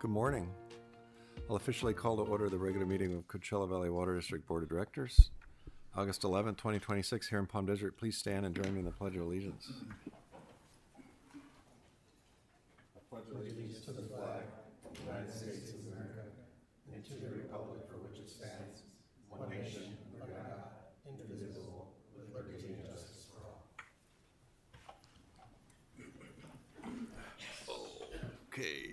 Good morning. I'll officially call to order the regular meeting of Coachella Valley Water District Board of Directors. August 11th, 2026, here in Palm Desert. Please stand and join me in the Pledge of Allegiance. I pledge allegiance to the flag of the United States of America and to the republic for which it stands, one nation, under God, indivisible, with liberty and justice for all. Okay.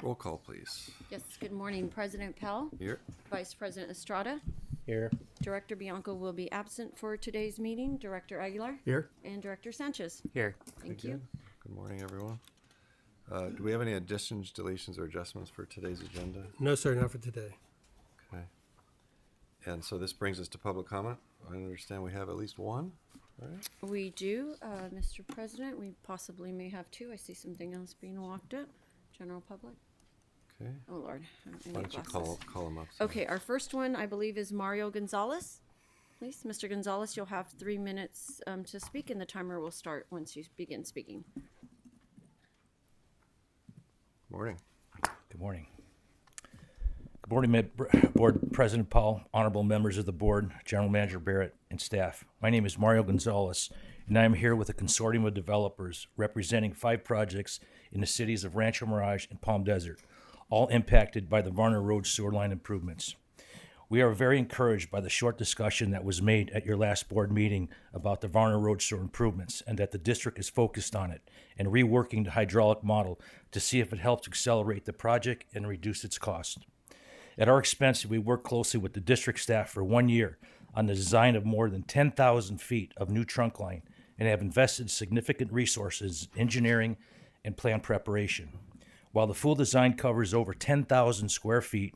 Roll call, please. Yes, good morning. President Pell, Here. Vice President Estrada, Here. Director Bianco will be absent for today's meeting, Director Aguilar, Here. and Director Sanchez. Here. Thank you. Good morning, everyone. Do we have any additions, deletions, or adjustments for today's agenda? No, sir, not for today. Okay. And so this brings us to public comment. I understand we have at least one, right? We do, Mr. President, we possibly may have two. I see something else being walked up. General public. Okay. Oh, Lord. I Why need don't you glasses. call them up? so- Okay, our first one, I believe, is Mario Gonzalez. Please, Mr. Gonzalez, you'll have 3 minutes to speak, and the timer will start once you begin speaking. Morning. Good morning. Good morning, Board President Paul, honorable members of the board, General Manager Barrett, and staff. My name is Mario Gonzalez, and I am here with a consortium of developers representing 5 projects in the cities of Rancho Mirage and Palm Desert, all impacted by the Varner Road sewer line improvements. We are very encouraged by the short discussion that was made at your last board meeting about the Varner Road sewer improvements and that the district is focused on it and reworking the hydraulic model to see if it helps accelerate the project and reduce its cost. At our expense, we worked closely with the district staff for 1 year on the design of more than 10,000 feet of new trunk line and have invested significant resources in engineering and plan preparation. While the full design covers over 10,000 square feet,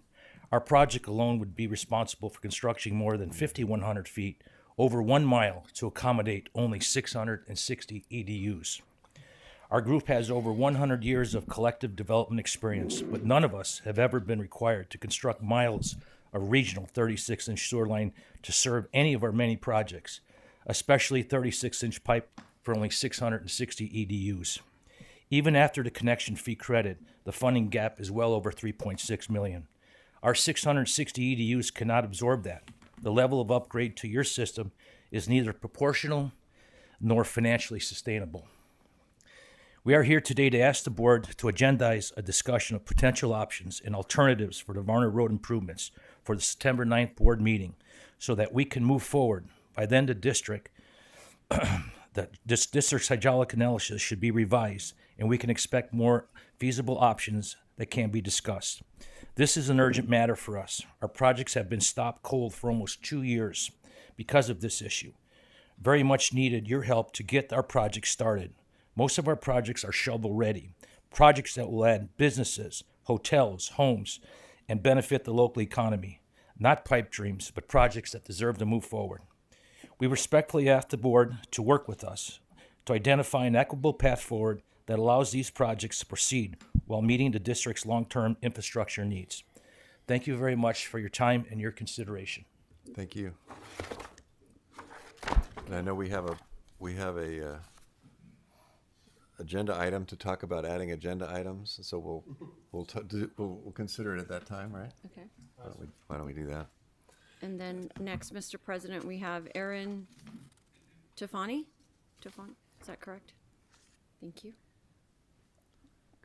our project alone would be responsible for constructing more than 5,100 feet over 1 mile to accommodate only 660 EDUs. Our group has over 100 years of collective development experience, but none of us have ever been required to construct miles of regional 36-inch sewer line to serve any of our many projects, especially 36-inch pipe for only 660 EDUs. Even after the connection fee credit, the funding gap is well over $3.6 million. Our 660 EDUs cannot absorb that. The level of upgrade to your system is neither proportional nor financially sustainable. We are here today to ask the board to agendize a discussion of potential options and alternatives for the Varner Road improvements for the September 9th board meeting so that we can move forward. By then, the district's hydraulic analysis should be revised and we can expect more feasible options that can be discussed. This is an urgent matter for us. Our projects have been stopped cold for almost 2 years because of this issue. Very much needed your help to get our projects started. Most of our projects are shovel ready, projects that will add businesses, hotels, homes, and benefit the local economy. Not pipe dreams, but projects that deserve to move forward. We respectfully ask the board to work with us to identify an equitable path forward that allows these projects to proceed while meeting the district's long-term infrastructure needs. Thank you very much for your time and your consideration. Thank you. And I know we have a agenda item to talk about adding agenda items, so we'll consider it at that time, right? Okay. Why don't we do that? And then next, Mr. President, we have Aaron Tafani. Is that correct? Thank you.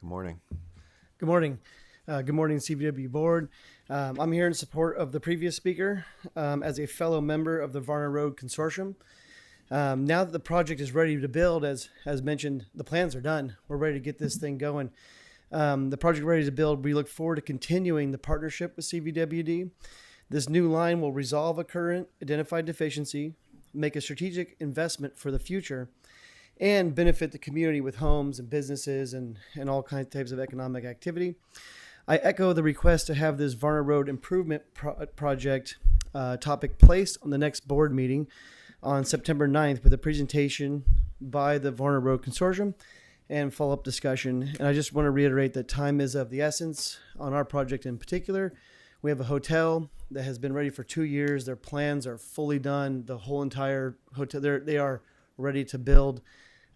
Good morning. Good morning. Good morning, CVW board. I'm here in support of the previous speaker as a fellow member of the Varner Road Consortium. Now that the project is ready to build, as mentioned, the plans are done. We're ready to get this thing going. The project ready to build, we look forward to continuing the partnership with CVWD. This new line will resolve a current identified deficiency, make a strategic investment for the future, and benefit the community with homes and businesses and all types of economic activity. I echo the request to have this Varner Road improvement project topic placed on the next board meeting on September 9th with a presentation by the Varner Road Consortium and follow-up discussion. And I just want to reiterate that time is of the essence on our project in particular. We have a hotel that has been ready for 2 years. Their plans are fully done. The whole entire hotel, they are ready to build.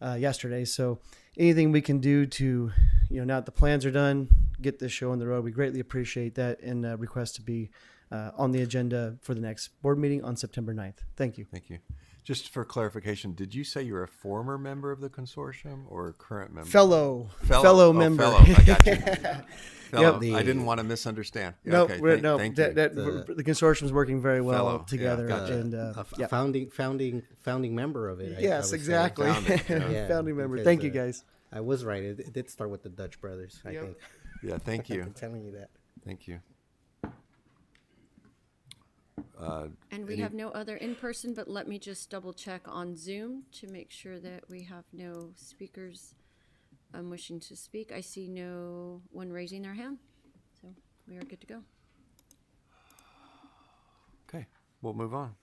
yesterday. So anything we can do to, now that the plans are done, get this show on the road, we greatly appreciate that, and request to be on the agenda for the next board meeting on September 9th. Thank you. Thank you. Just for clarification, did you say you're a former member of the consortium or a current member? Fellow Oh, member. fellow. I got you. Fellow. Yep. I didn't want to misunderstand. No, Okay, thank you. the consortium's working very well Fellow, yeah, together. gotcha. And yeah. founding member of it. I Yes, would say. exactly. Founding, yeah. Yeah, Founding member. because, Thank you, guys. I was right. It did start with the Dutch brothers. I Yep. think. Yeah, thank I'm you. telling you that. Thank you. And we Any- have no other in person, but let me just double check on Zoom to make sure that we have no speakers wishing to speak. I see no one raising their hand, so we are good to go. Okay, we'll move on.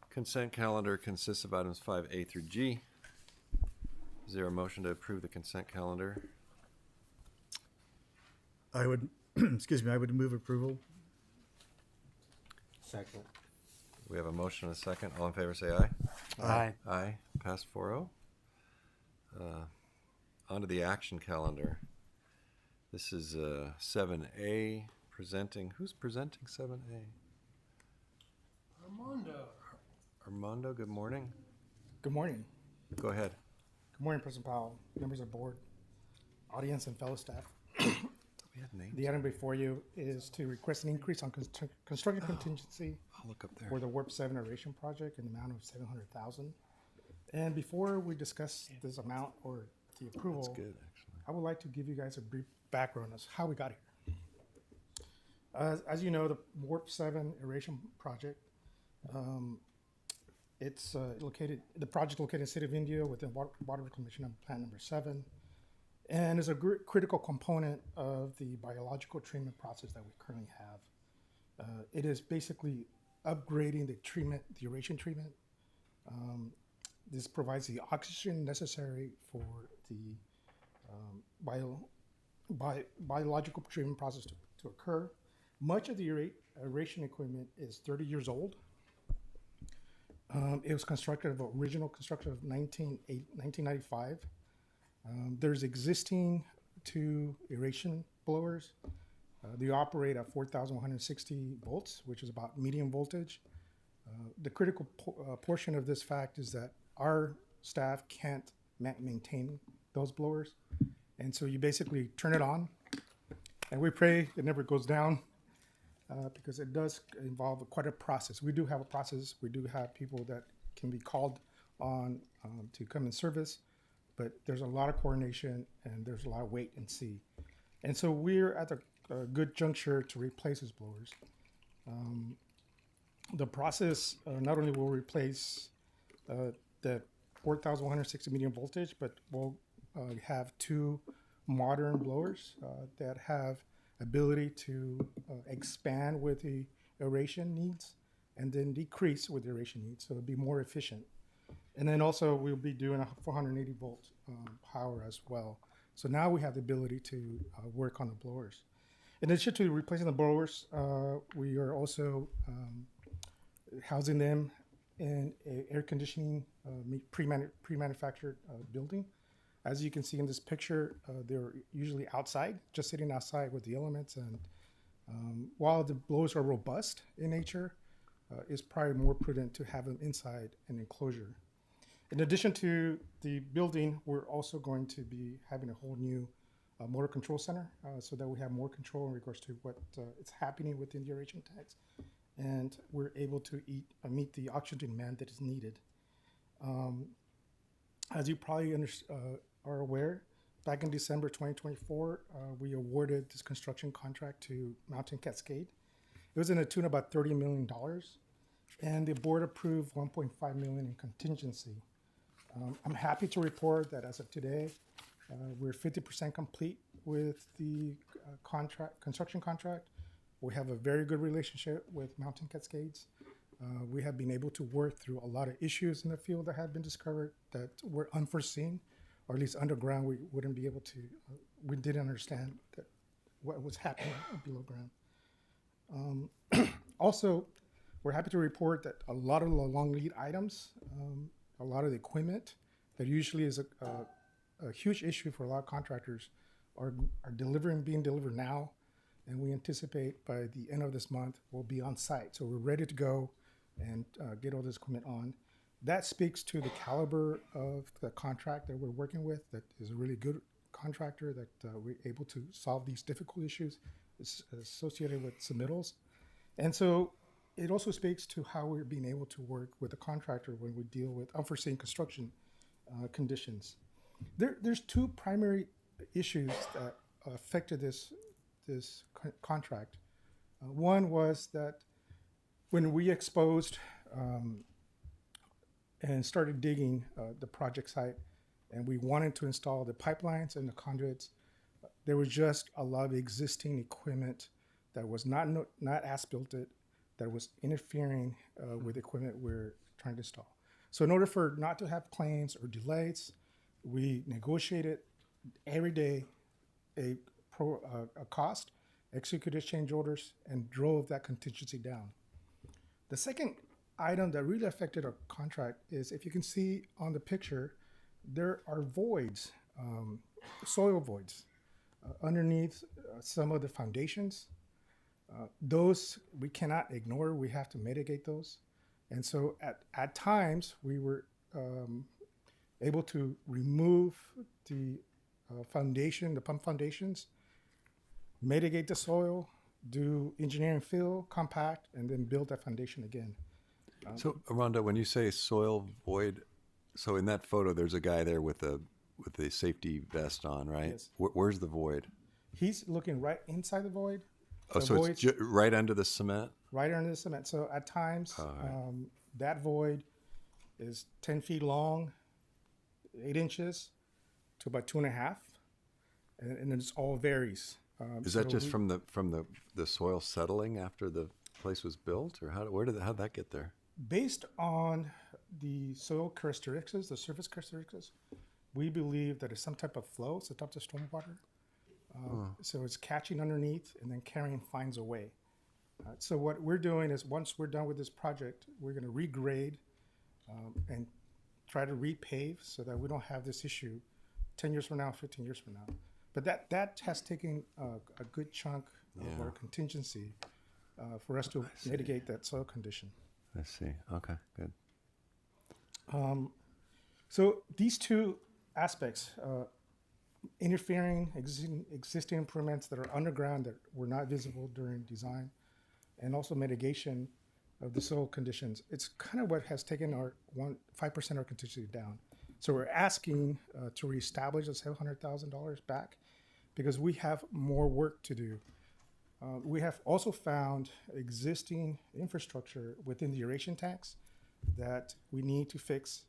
Consent calendar consists of items 5A through G. Is there a motion to approve the consent calendar? I would, excuse me, I would move approval. Second. We have a motion and a second. All in favor, say aye. Aye. Aye. Passed 4-0. On to the action calendar. This is 7A presenting. Who's presenting 7A? Armando, good morning. Good morning. Go ahead. Good morning, President Powell, members of the board, audience, and fellow staff. We have names. The item before you is to request an increase on construction contingency I'll look up there. for the Warp 7 aeration project in the amount of $700,000. And before we discuss this amount or the approval, That's good, actually. I would like to give you guys a brief background as how we got here. As you know, the Warp 7 aeration project, it's the project located in the city of Indio within water reclamation plan number 7, and is a critical component of the biological treatment process that we currently have. It is basically upgrading the aeration treatment. This provides the oxygen necessary for the biological treatment process to occur. Much of the aeration equipment is 30 years old. It was original construction of 1995. There's existing 2 aeration blowers. They operate at 4,160 volts, which is about medium voltage. The critical portion of this fact is that our staff can't maintain those blowers. And so you basically turn it on, and we pray it never goes down. Because it does involve quite a process. We do have a process. We do have people that can be called on to come in service, but there's a lot of coordination and there's a lot of wait and see. And so we're at a good juncture to replace these blowers. The process not only will replace the 4,160 medium voltage, but we'll have 2 modern blowers that have ability to expand with the aeration needs and then decrease with the aeration needs, so it'll be more efficient. And then also we'll be doing a 480 volt power as well. So now we have the ability to work on the blowers. In addition to replacing the blowers, we are also housing them in an air conditioning pre-manufactured building. As you can see in this picture, they're usually outside, just sitting outside with the elements. And while the blowers are robust in nature, it's probably more prudent to have them inside an enclosure. In addition to the building, we're also going to be having a whole new motor control center so that we have more control in regards to what is happening within the aeration tanks. And we're able to meet the oxygen demand that is needed. As you probably are aware, back in December 2024, we awarded this construction contract to Mountain Cascade. It was in a tune of about $30 million, and the board approved $1.5 million in contingency. I'm happy to report that as of today, we're 50% complete with the construction contract. We have a very good relationship with Mountain Cascades. We have been able to work through a lot of issues in the field that have been discovered that were unforeseen, or at least underground. We wouldn't be able to, we didn't understand what was happening below ground. Also, we're happy to report that a lot of the long lead items, a lot of the equipment that usually is a huge issue for a lot of contractors are being delivered now. And we anticipate by the end of this month, we'll be on site. So we're ready to go and get all this equipment on. That speaks to the caliber of the contract that we're working with. That is a really good contractor that we're able to solve these difficult issues associated with submittals. And so it also speaks to how we're being able to work with a contractor when we deal with unforeseen construction conditions. There's two primary issues that affected this contract. One was that when we exposed and started digging the project site, and we wanted to install the pipelines and the conduits, there was just a lot of existing equipment that was not as-built, that was interfering with equipment we're trying to install. So in order for not to have claims or delays, we negotiated every day a cost, executed change orders, and drove that contingency down. The second item that really affected our contract is, if you can see on the picture, there are voids, soil voids, underneath some of the foundations. Those we cannot ignore. We have to mitigate those. And so at times we were able to remove the foundation, the pump foundations, mitigate the soil, do engineering fill, compact, and then build that foundation again. So, Armando, when you say soil void, so in that photo, there's a guy there with a safety vest on, right? Yes. Where's the void? He's looking right inside the void. Oh, The so void's it's right under the cement? right under the cement. So at times, right. that void is 10 feet long, 8 inches to about 2.5, and it's all varies. Is that so just we- from the soil settling after the place was built, or how'd that get there? Based on the soil characteristics, the surface characteristics, we believe that it's some type of flow. It's a type of stormwater. So it's catching underneath and then carrying fines away. So what we're doing is, once we're done with this project, we're going to regrade and try to repave so that we don't have this issue 10 years from now, 15 years from now. But that has taken a good chunk of our contingency for us to mitigate that soil condition. I see. Okay, good. So these two aspects, interfering existing improvements that are underground that were not visible during design, and also mitigation of the soil conditions, it's kind of what has taken our 5% of our contingency down. So we're asking to reestablish the $700,000 back because we have more work to do. We have also found existing infrastructure within the aeration tanks that we need to fix.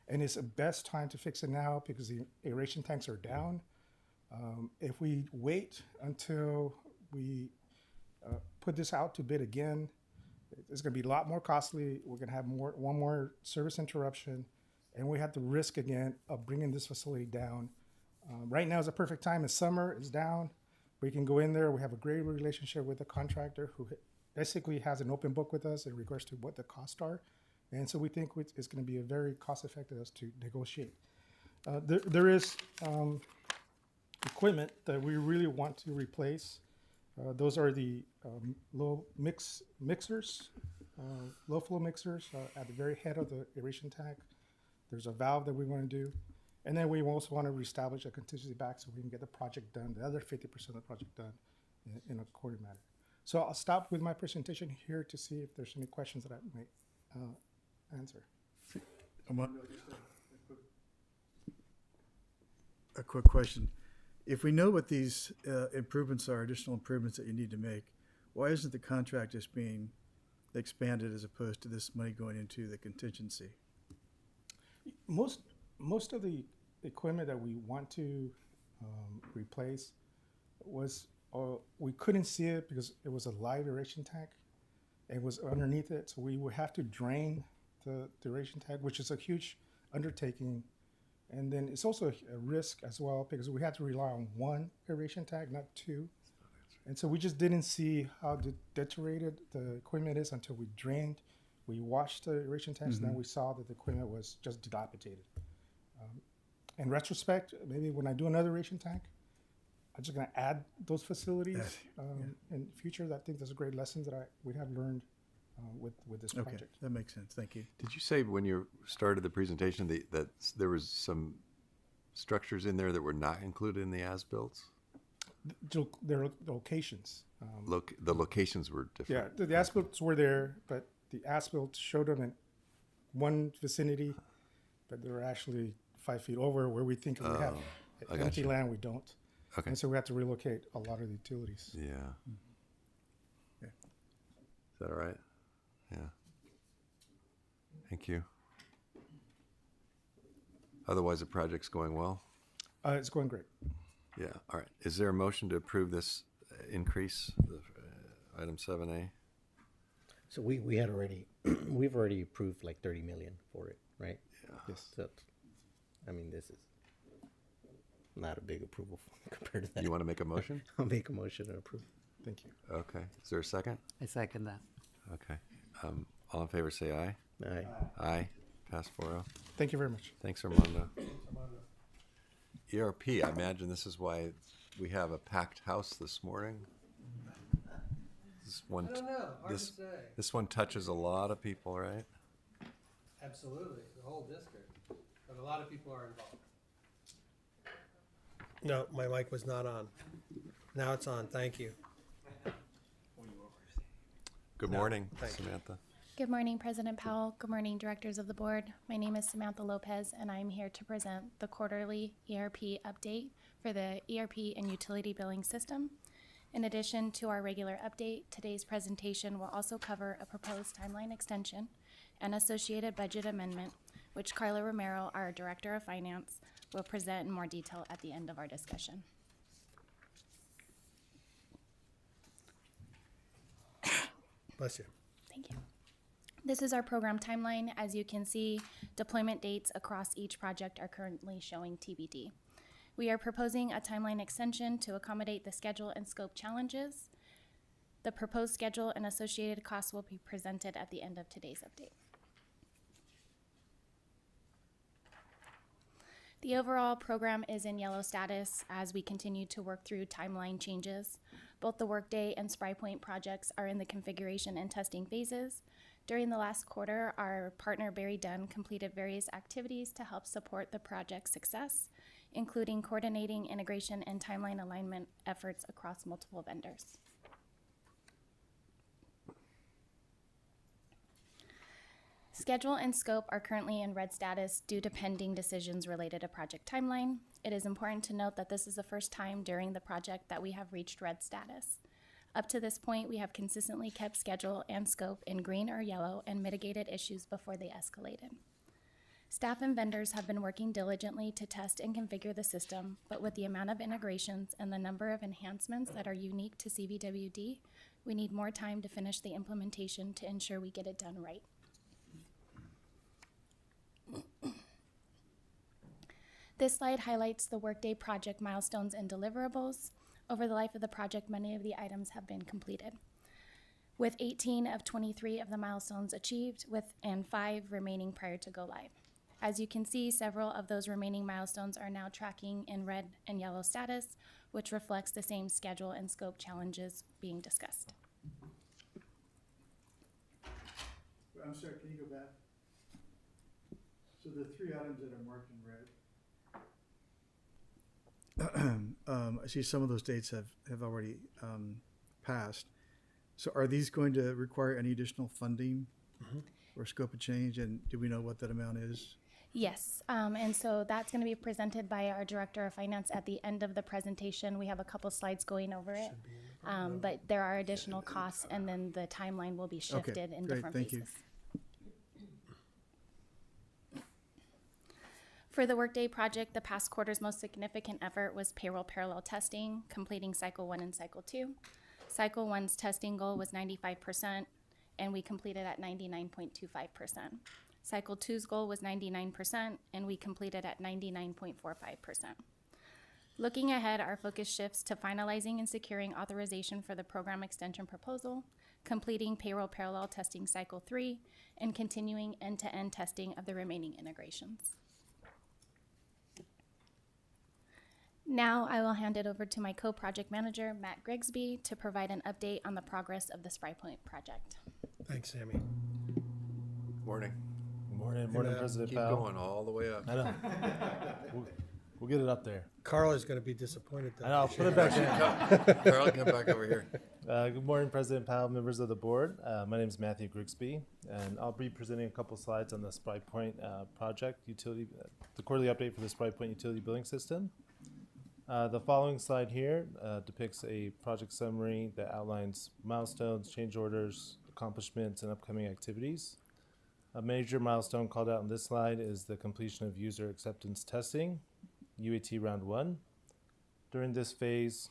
And it's the best time to fix it now because the aeration tanks are down. If we wait until we put this out to bid again, it's going to be a lot more costly. We're going to have one more service interruption, and we have the risk again of bringing this facility down. Right now is a perfect time. It's summer. It's down. We can go in there. We have a great relationship with the contractor who basically has an open book with us in regards to what the costs are. And so we think it's going to be a very cost-effective as to negotiate. There is equipment that we really want to replace. Those are the low mixers, low flow mixers at the very head of the aeration tank. There's a valve that we want to do. And then we also want to reestablish a contingency back so we can get the project done, the other 50% of the project done in a quarter manner. So I'll stop with my presentation here to see if there's any questions that I may answer. A quick question. If we know what these improvements are, additional improvements that you need to make, why isn't the contract just being expanded as opposed to this money going into the contingency? Most of the equipment that we want to replace was, we couldn't see it because it was a live aeration tank. It was underneath it, so we would have to drain the aeration tank, which is a huge undertaking. And then it's also a risk as well because we had to rely on one aeration tank, not two. And so we just didn't see how deteriorated the equipment is until we drained, we washed the aeration tanks, and then we saw that the equipment was just dilapidated. In retrospect, maybe when I do another aeration tank, I'm just going to add those facilities in future. I think there's a great lesson that we have learned with this Okay, project. that makes sense. Thank you. Did you say when you started the presentation that there was some structures in there that were not included in the as-builts? Their locations. The locations were different. Yeah, the as-builts were there, but the as-built showed them in one vicinity, but they were actually 5 feet over where we think we have I empty gotcha. land. We don't. Okay. And so we have to relocate a lot of the utilities. Yeah. Okay. Is that all right? Yeah. Thank you. Otherwise, the project's going well? It's going great. Yeah. All right. Is there a motion to approve this increase, item 7A? So we had already, we've already approved like 30 million for it, right? Yeah. Yes. So, I mean, this is not a big approval compared to that. You want to make a motion? I'll make a motion to approve. Thank you. Okay. Is there a second? I second that. Okay. All in favor, say aye. Aye. Aye. Pass 4-0. Thank you very much. Thanks, Armando. ERP, I imagine this is why we have a packed house this morning. This one, this one touches a lot of people, right? Absolutely, the whole district, but a lot of people are involved. No, my mic was not on. Now it's on, thank you. Good No, morning, thank you. Samantha. Good morning, President Powell. Good morning, directors of the board. My name is Samantha Lopez, and I'm here to present the quarterly ERP update for the ERP and utility billing system. In addition to our regular update, today's presentation will also cover a proposed timeline extension and associated budget amendment, which Carla Romero, our Director of Finance, will present in more detail at the end of our discussion. Bless you. Thank you. This is our program timeline. As you can see, deployment dates across each project are currently showing TBD. We are proposing a timeline extension to accommodate the schedule and scope challenges. The proposed schedule and associated costs will be presented at the end of today's update. The overall program is in yellow status as we continue to work through timeline changes. Both the Workday and SpryPoint projects are in the configuration and testing phases. During the last quarter, our partner Barry Dunn completed various activities to help support the project's success, including coordinating integration and timeline alignment efforts across multiple vendors. Schedule and scope are currently in red status due to pending decisions related to project timeline. It is important to note that this is the first time during the project that we have reached red status. Up to this point, we have consistently kept schedule and scope in green or yellow and mitigated issues before they escalated. Staff and vendors have been working diligently to test and configure the system, but with the amount of integrations and the number of enhancements that are unique to CVWD, we need more time to finish the implementation to ensure we get it done right. This slide highlights the Workday project milestones and deliverables. Over the life of the project, many of the items have been completed, with 18 of 23 of the milestones achieved and 5 remaining prior to go live. As you can see, several of those remaining milestones are now tracking in red and yellow status, which reflects the same schedule and scope challenges being discussed. I'm sorry, can you go back? So the 3 items that are marked in red, I see some of those dates have already passed. So are these going to require any additional funding or scope of change? And do we know what that amount is? Yes, and so that's going to be presented by our Director of Finance at the end of the presentation. We have a couple slides going over it, but there are additional costs, and then the timeline will be shifted in great, different thank you. phases. For the Workday project, the past quarter's most significant effort was payroll parallel testing, completing Cycle 1 and Cycle 2. Cycle 1's testing goal was 95%, and we completed at 99.25%. Cycle 2's goal was 99%, and we completed at 99.45%. Looking ahead, our focus shifts to finalizing and securing authorization for the program extension proposal, completing payroll parallel testing cycle 3, and continuing end-to-end testing of the remaining integrations. Now I will hand it over to my co-project manager, Matt Grigsby, to provide an update on the progress of the Spry Point project. Thanks, Sammy. Morning. Morning, President Keep Powell. going all the way up. I know. We'll get it up there. Carl is going to be disappointed that I know. I'll we put it shouldn't- back in. Carl, come back over here. Good morning, President Powell, members of the board. My name is Matthew Grigsby, and I'll be presenting a couple slides on the Spry Point project utility, the quarterly update for the Spry Point utility billing system. The following slide here depicts a project summary that outlines milestones, change orders, accomplishments, and upcoming activities. A major milestone called out in this slide is the completion of user acceptance testing, UAT round 1. During this phase,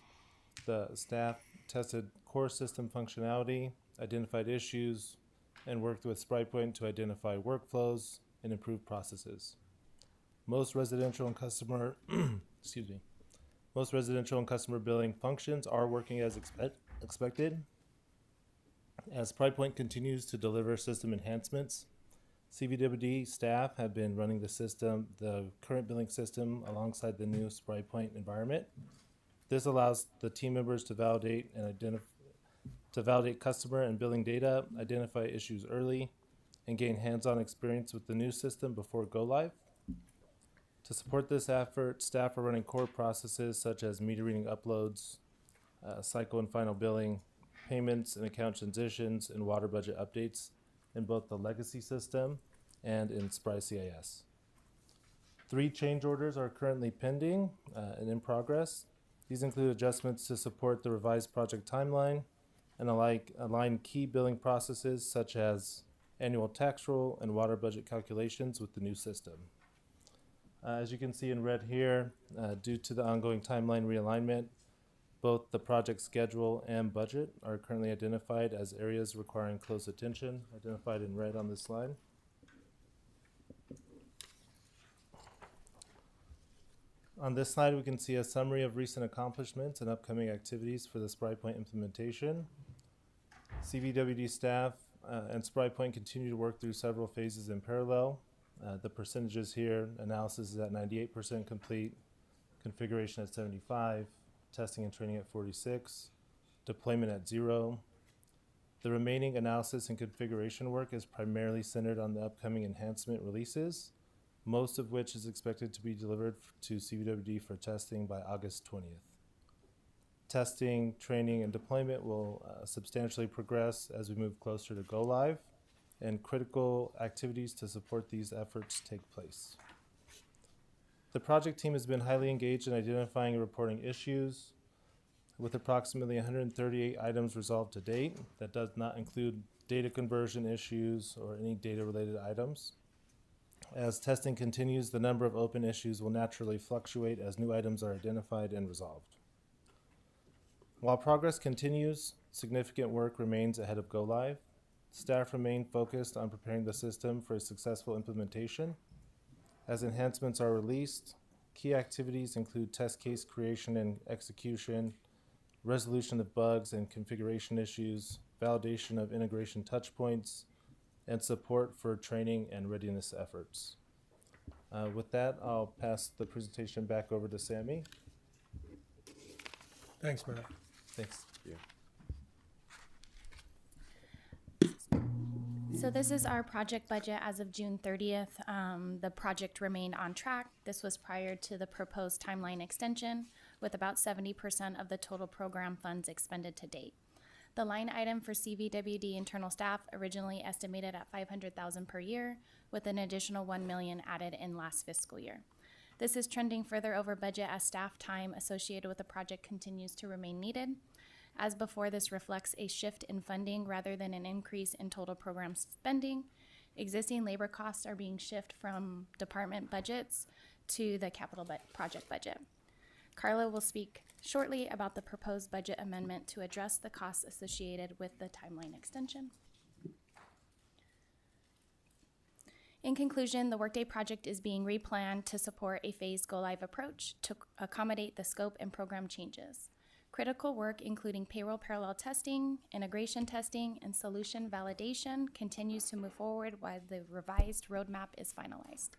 the staff tested core system functionality, identified issues, and worked with Spry Point to identify workflows and improve processes. Most residential and customer Most residential and customer billing functions are working as expected. As Spry Point continues to deliver system enhancements, CVWD staff have been running the current billing system alongside the new Spry Point environment. This allows the team members to validate customer and billing data, identify issues early, and gain hands-on experience with the new system before go live. To support this effort, staff are running core processes such as meter reading uploads, cycle and final billing, payments and account transitions, and water budget updates in both the legacy system and in Spry CIS. 3 change orders are currently pending and in progress. These include adjustments to support the revised project timeline and align key billing processes such as annual tax roll and water budget calculations with the new system. As you can see in red here, due to the ongoing timeline realignment, both the project schedule and budget are currently identified as areas requiring close attention, identified in red on this slide. On this slide, we can see a summary of recent accomplishments and upcoming activities for the Spry Point implementation. CVWD staff and Spry Point continue to work through several phases in parallel. The percentages here, analysis is at 98% complete, configuration at 75, testing and training at 46, deployment at 0. The remaining analysis and configuration work is primarily centered on the upcoming enhancement releases, most of which is expected to be delivered to CVWD for testing by August 20th. Testing, training, and deployment will substantially progress as we move closer to go live, and critical activities to support these efforts take place. The project team has been highly engaged in identifying and reporting issues, with approximately 138 items resolved to date. That does not include data conversion issues or any data-related items. As testing continues, the number of open issues will naturally fluctuate as new items are identified and resolved. While progress continues, significant work remains ahead of go live. Staff remain focused on preparing the system for a successful implementation. As enhancements are released, key activities include test case creation and execution, resolution of bugs and configuration issues, validation of integration touchpoints, and support for training and readiness efforts. With that, I'll pass the presentation back over to Sammy. Thanks, Matt. Thanks. Yeah. So this is our project budget as of June 30th. The project remained on track. This was prior to the proposed timeline extension, with about 70% of the total program funds expended to date. The line item for CVWD internal staff originally estimated at $500,000 per year, with an additional $1 million added in last fiscal year. This is trending further over budget as staff time associated with the project continues to remain needed. As before, this reflects a shift in funding rather than an increase in total program spending. Existing labor costs are being shifted from department budgets to the capital project budget. Carla will speak shortly about the proposed budget amendment to address the costs associated with the timeline extension. In conclusion, the Workday project is being replanned to support a phased go-live approach to accommodate the scope and program changes. Critical work, including payroll parallel testing, integration testing, and solution validation, continues to move forward while the revised roadmap is finalized.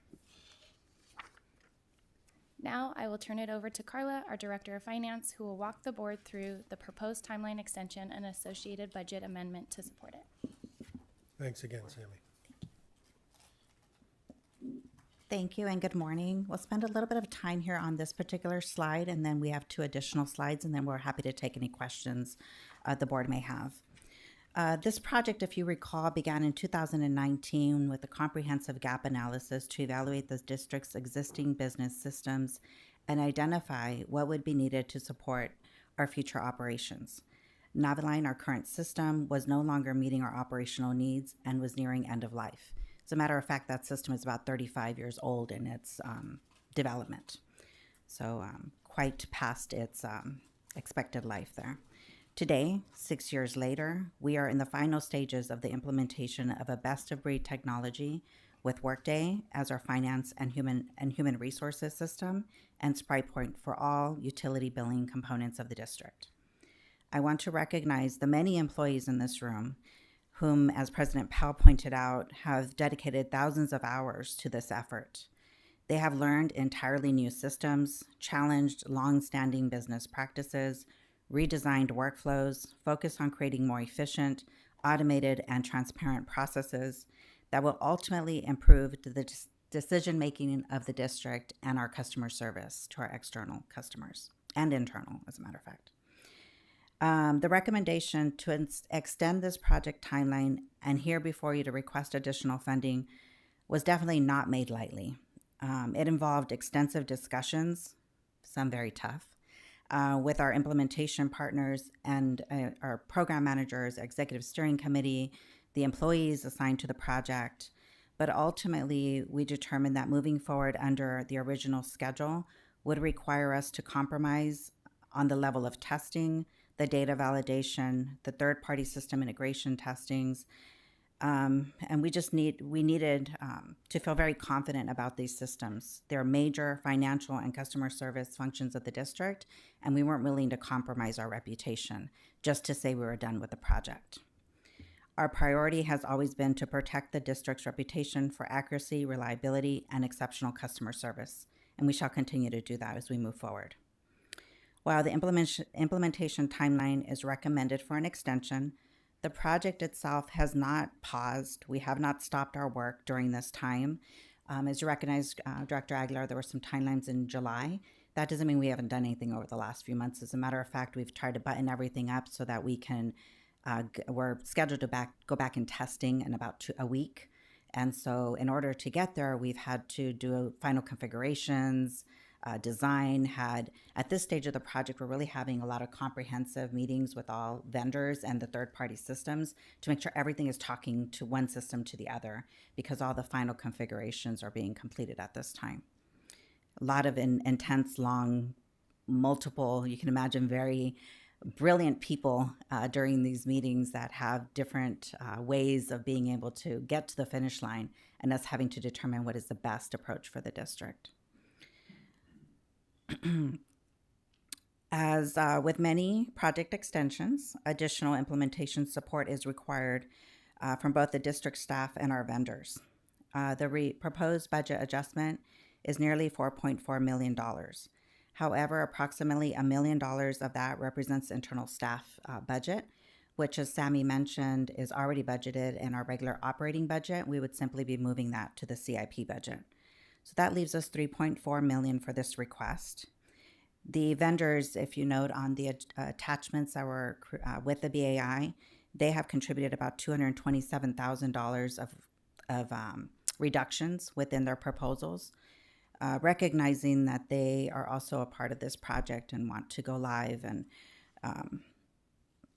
Now I will turn it over to Carla, our Director of Finance, who will walk the board through the proposed timeline extension and associated budget amendment to support it. Thanks again, Sammy. Thank you and good morning. We'll spend a little bit of time here on this particular slide, and then we have 2 additional slides, and then we're happy to take any questions the board may have. This project, if you recall, began in 2019 with a comprehensive gap analysis to evaluate the district's existing business systems and identify what would be needed to support our future operations. Naviline, our current system, was no longer meeting our operational needs and was nearing end of life. As a matter of fact, that system is about 35 years old in its development. So quite past its expected life there. Today, 6 years later, we are in the final stages of the implementation of a best-of-breed technology with Workday as our finance and human resources system and SpryPoint for all utility billing components of the district. I want to recognize the many employees in this room whom, as President Powell pointed out, have dedicated thousands of hours to this effort. They have learned entirely new systems, challenged long-standing business practices, redesigned workflows, focused on creating more efficient, automated, and transparent processes that will ultimately improve the decision-making of the district and our customer service to our external customers and internal, as a matter of fact. The recommendation to extend this project timeline and here before you to request additional funding was definitely not made lightly. It involved extensive discussions, some very tough, with our implementation partners and our program managers, executive steering committee, the employees assigned to the project. But ultimately, we determined that moving forward under the original schedule would require us to compromise on the level of testing, the data validation, the third-party system integration testings, and we needed to feel very confident about these systems. They're major financial and customer service functions of the district, and we weren't willing to compromise our reputation just to say we were done with the project. Our priority has always been to protect the district's reputation for accuracy, reliability, and exceptional customer service, and we shall continue to do that as we move forward. While the implementation timeline is recommended for an extension, the project itself has not paused. We have not stopped our work during this time. As you recognize, Director Aguilar, there were some timelines in July. That doesn't mean we haven't done anything over the last few months. As a matter of fact, we've tried to button everything up so that we can, we're scheduled to go back in testing in about a week. And so in order to get there, we've had to do final configurations, design. At this stage of the project, we're really having a lot of comprehensive meetings with all vendors and the third-party systems to make sure everything is talking to one system to the other, because all the final configurations are being completed at this time. A lot of intense, long, multiple, you can imagine very brilliant people during these meetings that have different ways of being able to get to the finish line, and us having to determine what is the best approach for the district. As with many project extensions, additional implementation support is required from both the district staff and our vendors. The proposed budget adjustment is nearly $4.4 million. However, approximately $1 million of that represents internal staff budget, which, as Sammy mentioned, is already budgeted in our regular operating budget. We would simply be moving that to the CIP budget. So that leaves us $3.4 million for this request. The vendors, if you note on the attachments that were with the BAI, they have contributed about $227,000 of reductions within their proposals, recognizing that they are also a part of this project and want to go live and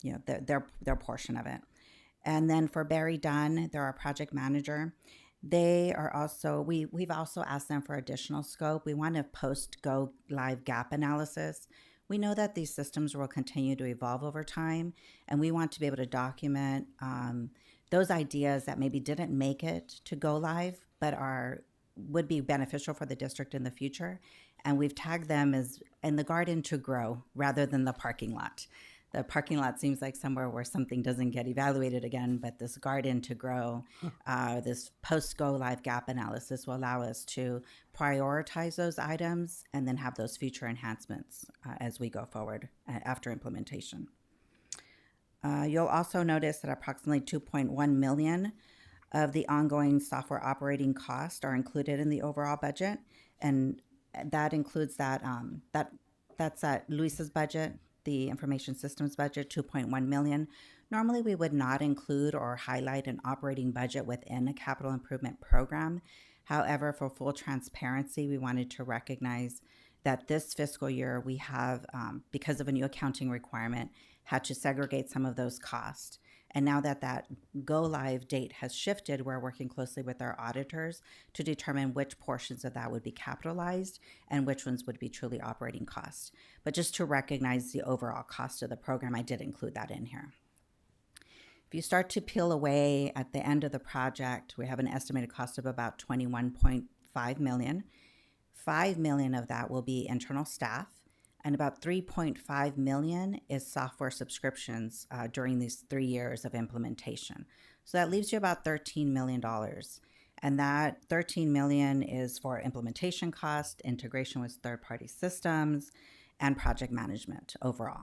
their portion of it. And then for Barry Dunn, they're our project manager. They are also, we've also asked them for additional scope. We want a post-go live gap analysis. We know that these systems will continue to evolve over time, and we want to be able to document those ideas that maybe didn't make it to go live, but would be beneficial for the district in the future. And we've tagged them as in the garden to grow rather than the parking lot. The parking lot seems like somewhere where something doesn't get evaluated again, but this garden to grow, this post-go live gap analysis will allow us to prioritize those items and then have those future enhancements as we go forward after implementation. You'll also notice that approximately 2.1 million of the ongoing software operating costs are included in the overall budget, and that includes that's at Luis's budget, the information systems budget, 2.1 million. Normally, we would not include or highlight an operating budget within a capital improvement program. However, for full transparency, we wanted to recognize that this fiscal year we have, because of a new accounting requirement, had to segregate some of those costs. And now that go live date has shifted, we're working closely with our auditors to determine which portions of that would be capitalized and which ones would be truly operating costs. But just to recognize the overall cost of the program, I did include that in here. If you start to peel away at the end of the project, we have an estimated cost of about 21.5 million. 5 million of that will be internal staff, and about 3.5 million is software subscriptions during these 3 years of implementation. So that leaves you about $13 million. And that 13 million is for implementation cost, integration with third-party systems, and project management overall.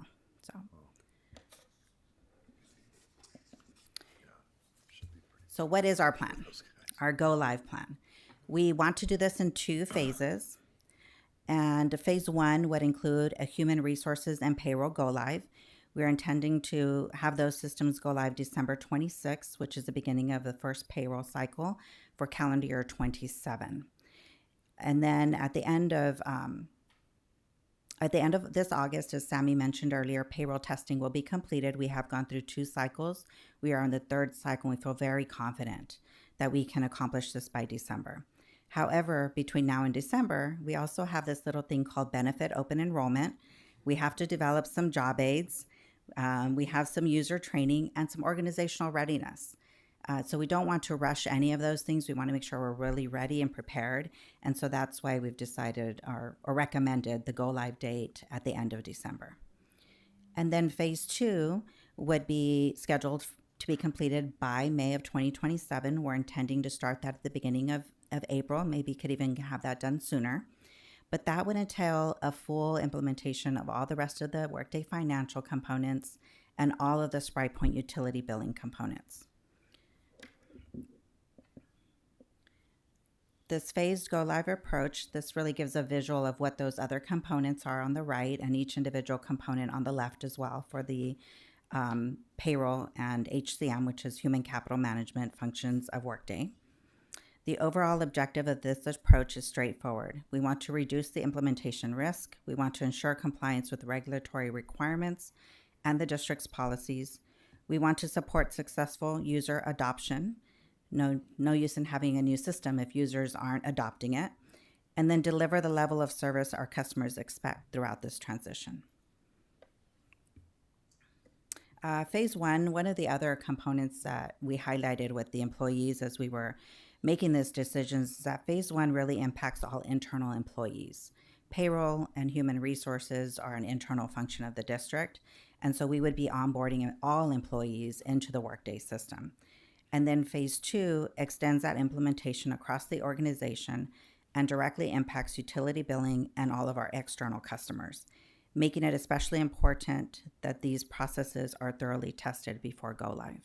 So what is our plan? Our go live plan. We want to do this in 2 phases. And phase 1 would include a human resources and payroll go live. We're intending to have those systems go live December 26th, which is the beginning of the first payroll cycle for calendar year 27. And then at the end of this August, as Sammy mentioned earlier, payroll testing will be completed. We have gone through 2 cycles. We are on the 3rd cycle, and we feel very confident that we can accomplish this by December. However, between now and December, we also have this little thing called benefit open enrollment. We have to develop some job aids. We have some user training and some organizational readiness. So we don't want to rush any of those things. We want to make sure we're really ready and prepared. And so that's why we've decided or recommended the go live date at the end of December. And then phase 2 would be scheduled to be completed by May of 2027. We're intending to start that at the beginning of April. Maybe could even have that done sooner. But that would entail a full implementation of all the rest of the Workday financial components and all of the SpryPoint utility billing components. This phased go live approach, this really gives a visual of what those other components are on the right and each individual component on the left as well for the payroll and HCM, which is human capital management functions of Workday. The overall objective of this approach is straightforward. We want to reduce the implementation risk. We want to ensure compliance with regulatory requirements and the district's policies. We want to support successful user adoption. No use in having a new system if users aren't adopting it. And then deliver the level of service our customers expect throughout this transition. Phase 1, one of the other components that we highlighted with the employees as we were making these decisions is that phase 1 really impacts all internal employees. Payroll and human resources are an internal function of the district, and so we would be onboarding all employees into the Workday system. And then phase 2 extends that implementation across the organization and directly impacts utility billing and all of our external customers, making it especially important that these processes are thoroughly tested before go live.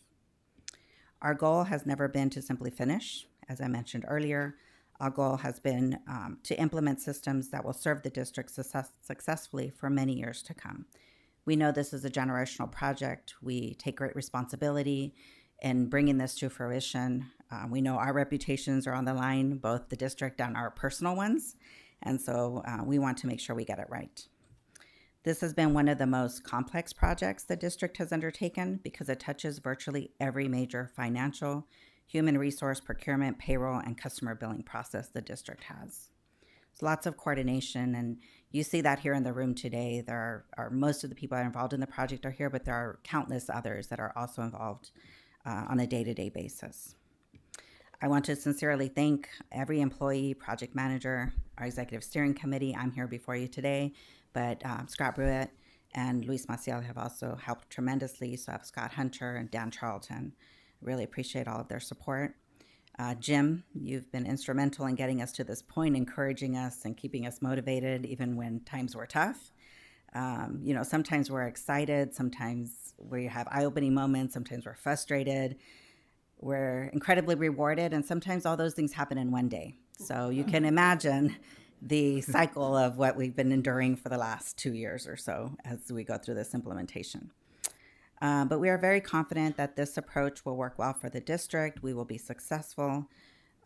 Our goal has never been to simply finish. As I mentioned earlier, our goal has been to implement systems that will serve the district successfully for many years to come. We know this is a generational project. We take great responsibility in bringing this to fruition. We know our reputations are on the line, both the district and our personal ones, and so we want to make sure we get it right. This has been one of the most complex projects the district has undertaken because it touches virtually every major financial, human resource, procurement, payroll, and customer billing process the district has. There's lots of coordination, and you see that here in the room today. There are most of the people that are involved in the project are here, but there are countless others that are also involved on a day-to-day basis. I want to sincerely thank every employee, project manager, our executive steering committee. I'm here before you today, but Scott Brewitt and Luis Maciel have also helped tremendously. So I have Scott Hunter and Dan Charlton. Really appreciate all of their support. Jim, you've been instrumental in getting us to this point, encouraging us and keeping us motivated even when times were tough. Sometimes we're excited, sometimes we have eye-opening moments, sometimes we're frustrated, we're incredibly rewarded, and sometimes all those things happen in one day. So you can imagine the cycle of what we've been enduring for the last 2 years or so as we go through this implementation. But we are very confident that this approach will work well for the district. We will be successful,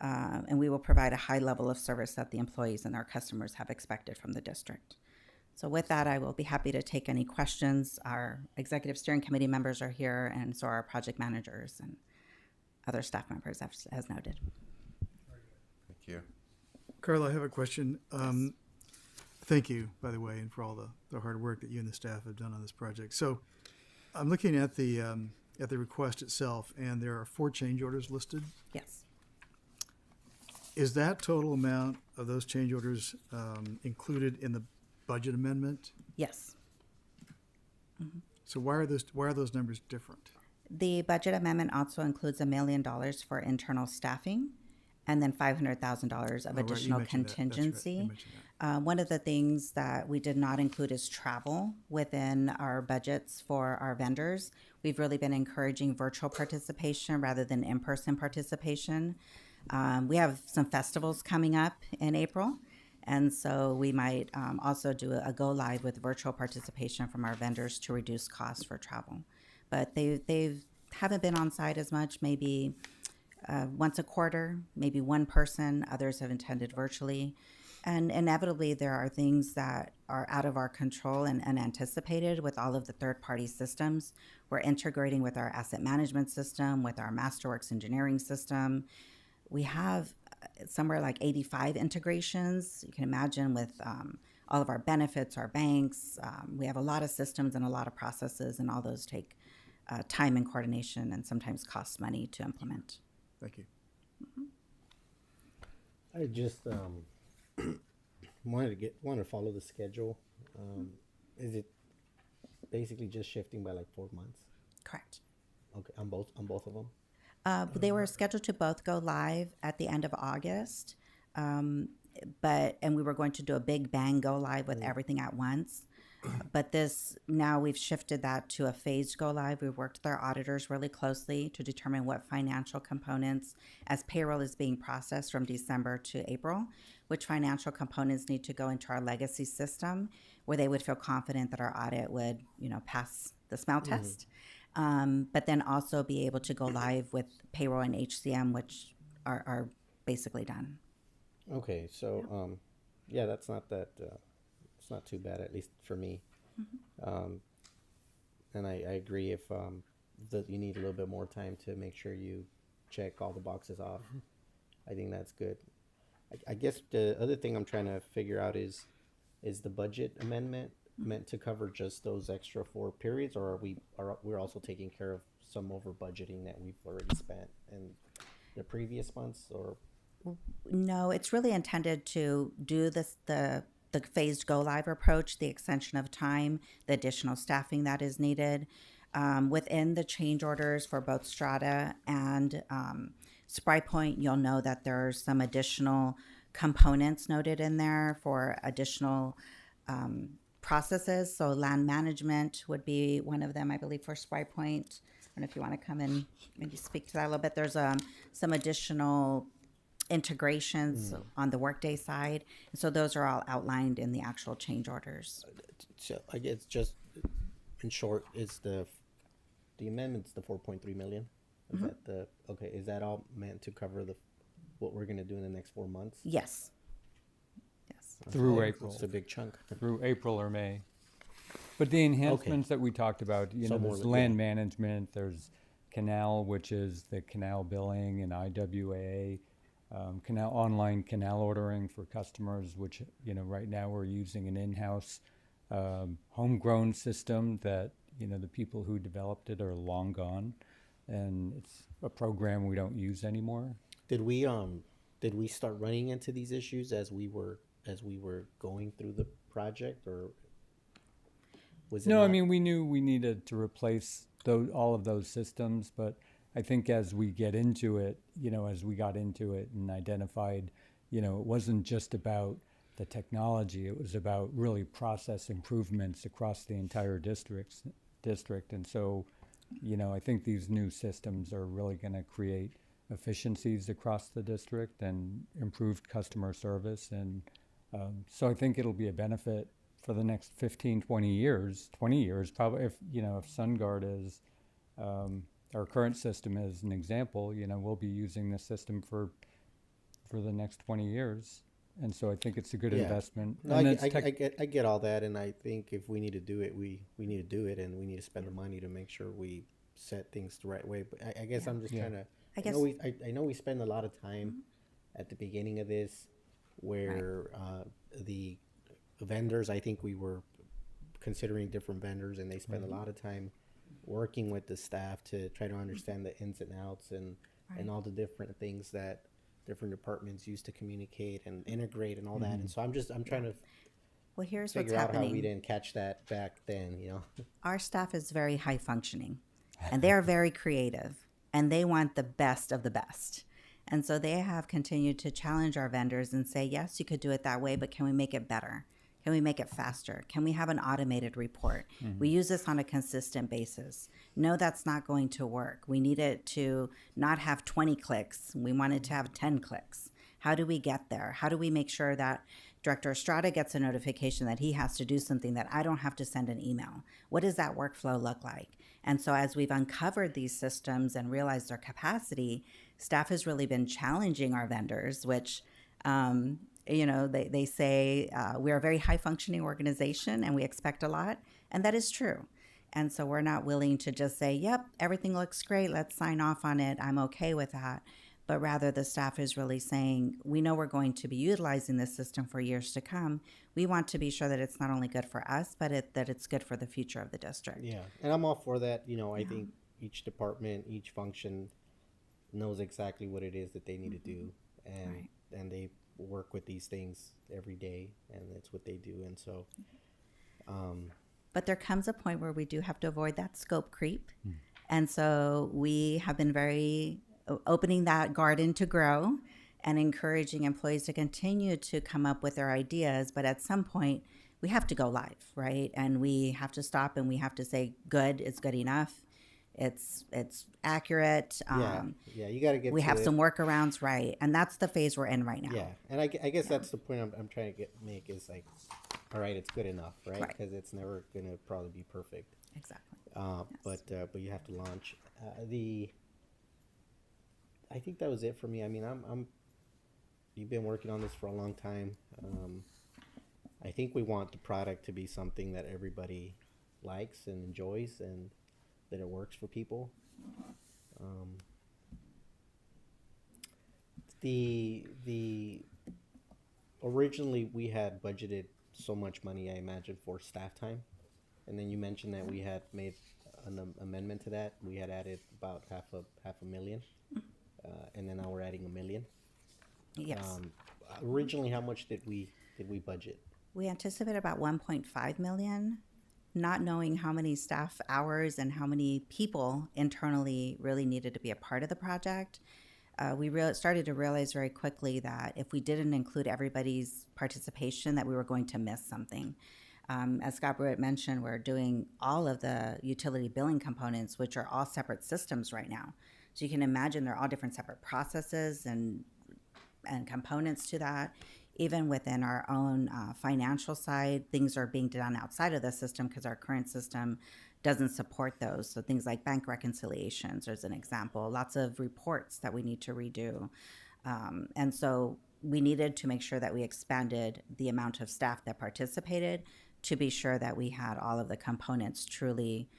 and we will provide a high level of service that the employees and our customers have expected from the district. So with that, I will be happy to take any questions. Our executive steering committee members are here, and so are our project managers and other staff members, as noted. Thank you. Carla, I have a question. Thank you, by the way, and for all the hard work that you and the staff have done on this project. So I'm looking at the request itself, and there are 4 change orders listed. Yes. Is that total amount of those change orders included in the budget amendment? Yes. So why are those numbers different? The budget amendment also includes $1 million for internal staffing and then $500,000 of Oh, right, you additional mentioned that. That's right, you contingency. mentioned that. One of the things that we did not include is travel within our budgets for our vendors. We've really been encouraging virtual participation rather than in-person participation. We have some festivals coming up in April, and so we might also do a go live with virtual participation from our vendors to reduce costs for travel. But they haven't been on site as much, maybe once a quarter, maybe one person. Others have attended virtually. And inevitably, there are things that are out of our control and unanticipated with all of the third-party systems. We're integrating with our asset management system, with our Masterworks engineering system. We have somewhere like 85 integrations. You can imagine with all of our benefits, our banks. We have a lot of systems and a lot of processes, and all those take time and coordination and sometimes cost money to implement. Thank you. I just wanted to follow the schedule. Is it basically just shifting by like 4 months? Correct. Okay, on both of them. They were scheduled to both go live at the end of August, and we were going to do a big bang go live with everything at once. But now we've shifted that to a phased go live. We've worked with our auditors really closely to determine what financial components, as payroll is being processed from December to April, which financial components need to go into our legacy system where they would feel confident that our audit would, pass the smell test. But then also be able to go live with payroll and HCM, which are basically done. Okay, so yeah, that's not that. It's not too bad, at least for me. And I agree if that you need a little bit more time to make sure you check all the boxes off. I think that's good. I guess the other thing I'm trying to figure out is the budget amendment meant to cover just those extra 4 periods, or we're also taking care of some over budgeting that we've already spent in the previous months? Or no, it's really intended to do the phased go live approach, the extension of time, the additional staffing that is needed. Within the change orders for both Strata and Spry Point, you'll know that there are some additional components noted in there for additional processes. So land management would be one of them, I believe, for Spry Point. I don't know if you want to come and maybe speak to that a little bit. There's some additional integrations on the Workday side. And so those are all outlined in the actual change orders. so I guess just in short, is the amendment's the 4.3 million? Is that is that all meant to cover what we're gonna do in the next 4 months? Yes. Yes. Through April. It's a big chunk. Through April or May. But the enhancements that we talked about, there's land management, there's canal, which is the canal billing and IWA, online canal ordering for customers, which, right now we're using an in-house homegrown system that, the people who developed it are long gone. and it's a program we don't use anymore. Did we start running into these issues as we were going through the project, or was it No, I not- mean, we knew we needed to replace all of those systems, but I think as we get into it, as we got into it and identified, it wasn't just about the technology, it was about really process improvements across the entire district. And so, I think these new systems are really going to create efficiencies across the district and improved customer service. And so I think it'll be a benefit for the next 15, 20 years, probably, if SunGuard is, our current system is an example, we'll be using this system for the next 20 years. And so I think it's a good investment. No, And I get all that, and I think if we need to do it, we need to do it, and we need to spend the money to make sure we set things the right way. But I guess I'm just trying to. I know we spend a lot of time at the beginning of this, where the vendors. I think we were considering different vendors, and they spend a lot of time working with the staff to try to understand the ins and outs and all the different things that different departments use to communicate and integrate and all that. And so I'm trying to Well, here's what's figure out how we happening. didn't catch that back then, Our staff is very high functioning, and they are very creative, and they want the best of the best. And so they have continued to challenge our vendors and say, yes, you could do it that way, but can we make it better? Can we make it faster? Can we have an automated report? We use this on a consistent basis. No, that's not going to work. We need it to not have 20 clicks. We want it to have 10 clicks. How do we get there? How do we make sure that Director Estrada gets a notification that he has to do something that I don't have to send an email? What does that workflow look like? And so as we've uncovered these systems and realized their capacity, staff has really been challenging our vendors, which they say we're a very high functioning organization and we expect a lot. And that is true. And so we're not willing to just say, yep, everything looks great. Let's sign off on it. I'm okay with that. But rather the staff is really saying, we know we're going to be utilizing this system for years to come. We want to be sure that it's not only good for us, but that it's good for the future of the district. Yeah, and I'm all for that. I think each department, each function knows exactly what it is that they need to do, and they work with these things every day, and that's what they do. And so, but there comes a point where we do have to avoid that scope creep, and so we have been very opening that garden to grow and encouraging employees to continue to come up with their ideas. But at some point, we have to go live, right? And we have to stop and we have to say, good, it's good enough. It's accurate. You got to get. We have some workarounds, right? And that's the phase we're in right now. Yeah, and I guess that's the point I'm trying to make is like, all right, it's good enough, right? Because it's never gonna probably be perfect. Exactly. But you have to launch I think that was it for me. I mean, you've been working on this for a long time. I think we want the product to be something that everybody likes and enjoys, and that it works for people. The originally we had budgeted so much money, I imagine, for staff time, and then you mentioned that we had made an amendment to that. We had added about half a million. And then now we're adding $1 million. Yes. Originally, how much did we budget? We anticipate about 1.5 million, not knowing how many staff hours and how many people internally really needed to be a part of the project. We started to realize very quickly that if we didn't include everybody's participation, that we were going to miss something. As Scott Brewitt mentioned, we're doing all of the utility billing components, which are all separate systems right now. So you can imagine they're all different separate processes and components to that. Even within our own financial side, things are being done outside of the system because our current system doesn't support those. So things like bank reconciliations, as an example, lots of reports that we need to redo. And so we needed to make sure that we expanded the amount of staff that participated to be sure that we had all of the components truly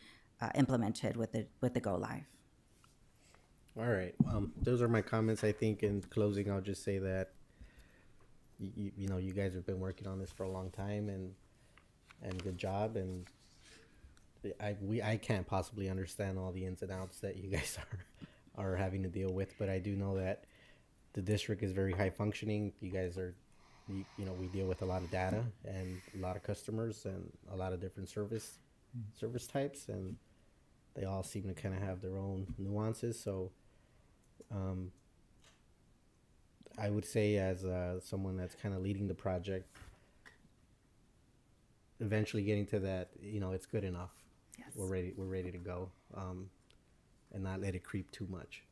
implemented with the go live. All right. Those are my comments. I think in closing, I'll just say that you guys have been working on this for a long time, and good job. And I can't possibly understand all the ins and outs that you guys are having to deal with, but I do know that the district is very high functioning. You guys are, you know, we deal with a lot of data and a lot of customers and a lot of different service types, and they all seem to kind of have their own nuances. So, I would say as someone that's kind of leading the project, eventually getting to that, you know, it's good enough. Yes. We're ready to go, and not let it creep too much.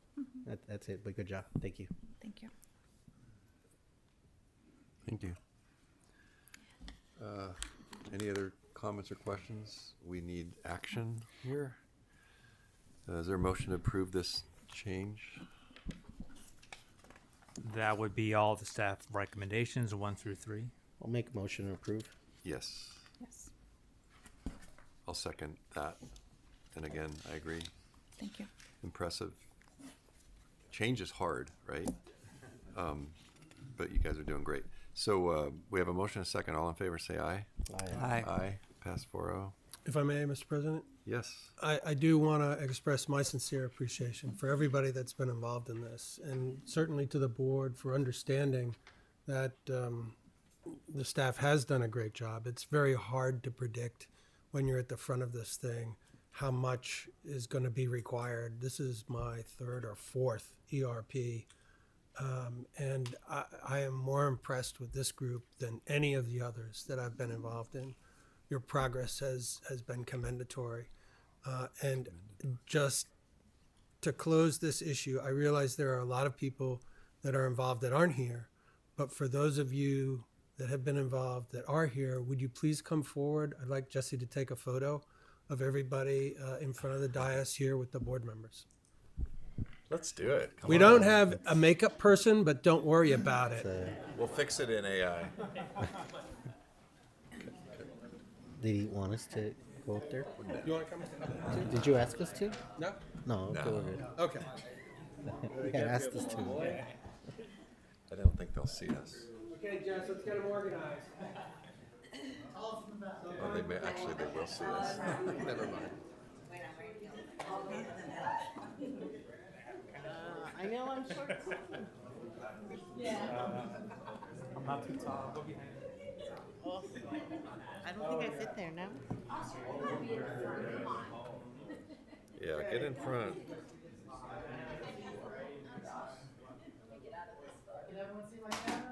That's it. But good job. Thank you. Thank you. Thank you. Any other comments or questions? We need action here. Is there a motion to approve this change? That would be all the staff recommendations, 1 through 3. I'll make a motion to approve. Yes. Yes. I'll second that. And again, I agree. Thank you. Impressive. Change is hard, right? But you guys are doing great. So we have a motion and a second. All in favor, say aye. Aye. Aye. Pass 4-0. If I may, Mr. President, Yes. I do want to express my sincere appreciation for everybody that's been involved in this, and certainly to the board for understanding that the staff has done a great job. It's very hard to predict when you're at the front of this thing how much is going to be required. This is my 3rd or 4th ERP, and I am more impressed with this group than any of the others that I've been involved in. Your progress has been commendatory. And just to close this issue, I realize there are a lot of people that are involved that aren't here, but for those of you that have been involved that are here, would you please come forward? I'd like Jesse to take a photo of everybody in front of the dais here with the board members. Let's do it. Come We on. don't have a makeup person, but don't worry about it. We'll fix it in AI. Did he want us to go up there? You want to come? Did you ask us to? No? No. No. Go ahead. Okay. He had asked us to. I don't think they'll see us. Okay, Jess, let's get them organized. Oh, they may, actually, they will see us. Never mind. I know I'm short. I'm not too tall. I'll go behind. I don't think I fit there, no? Yeah, get in front. Can everyone see my camera?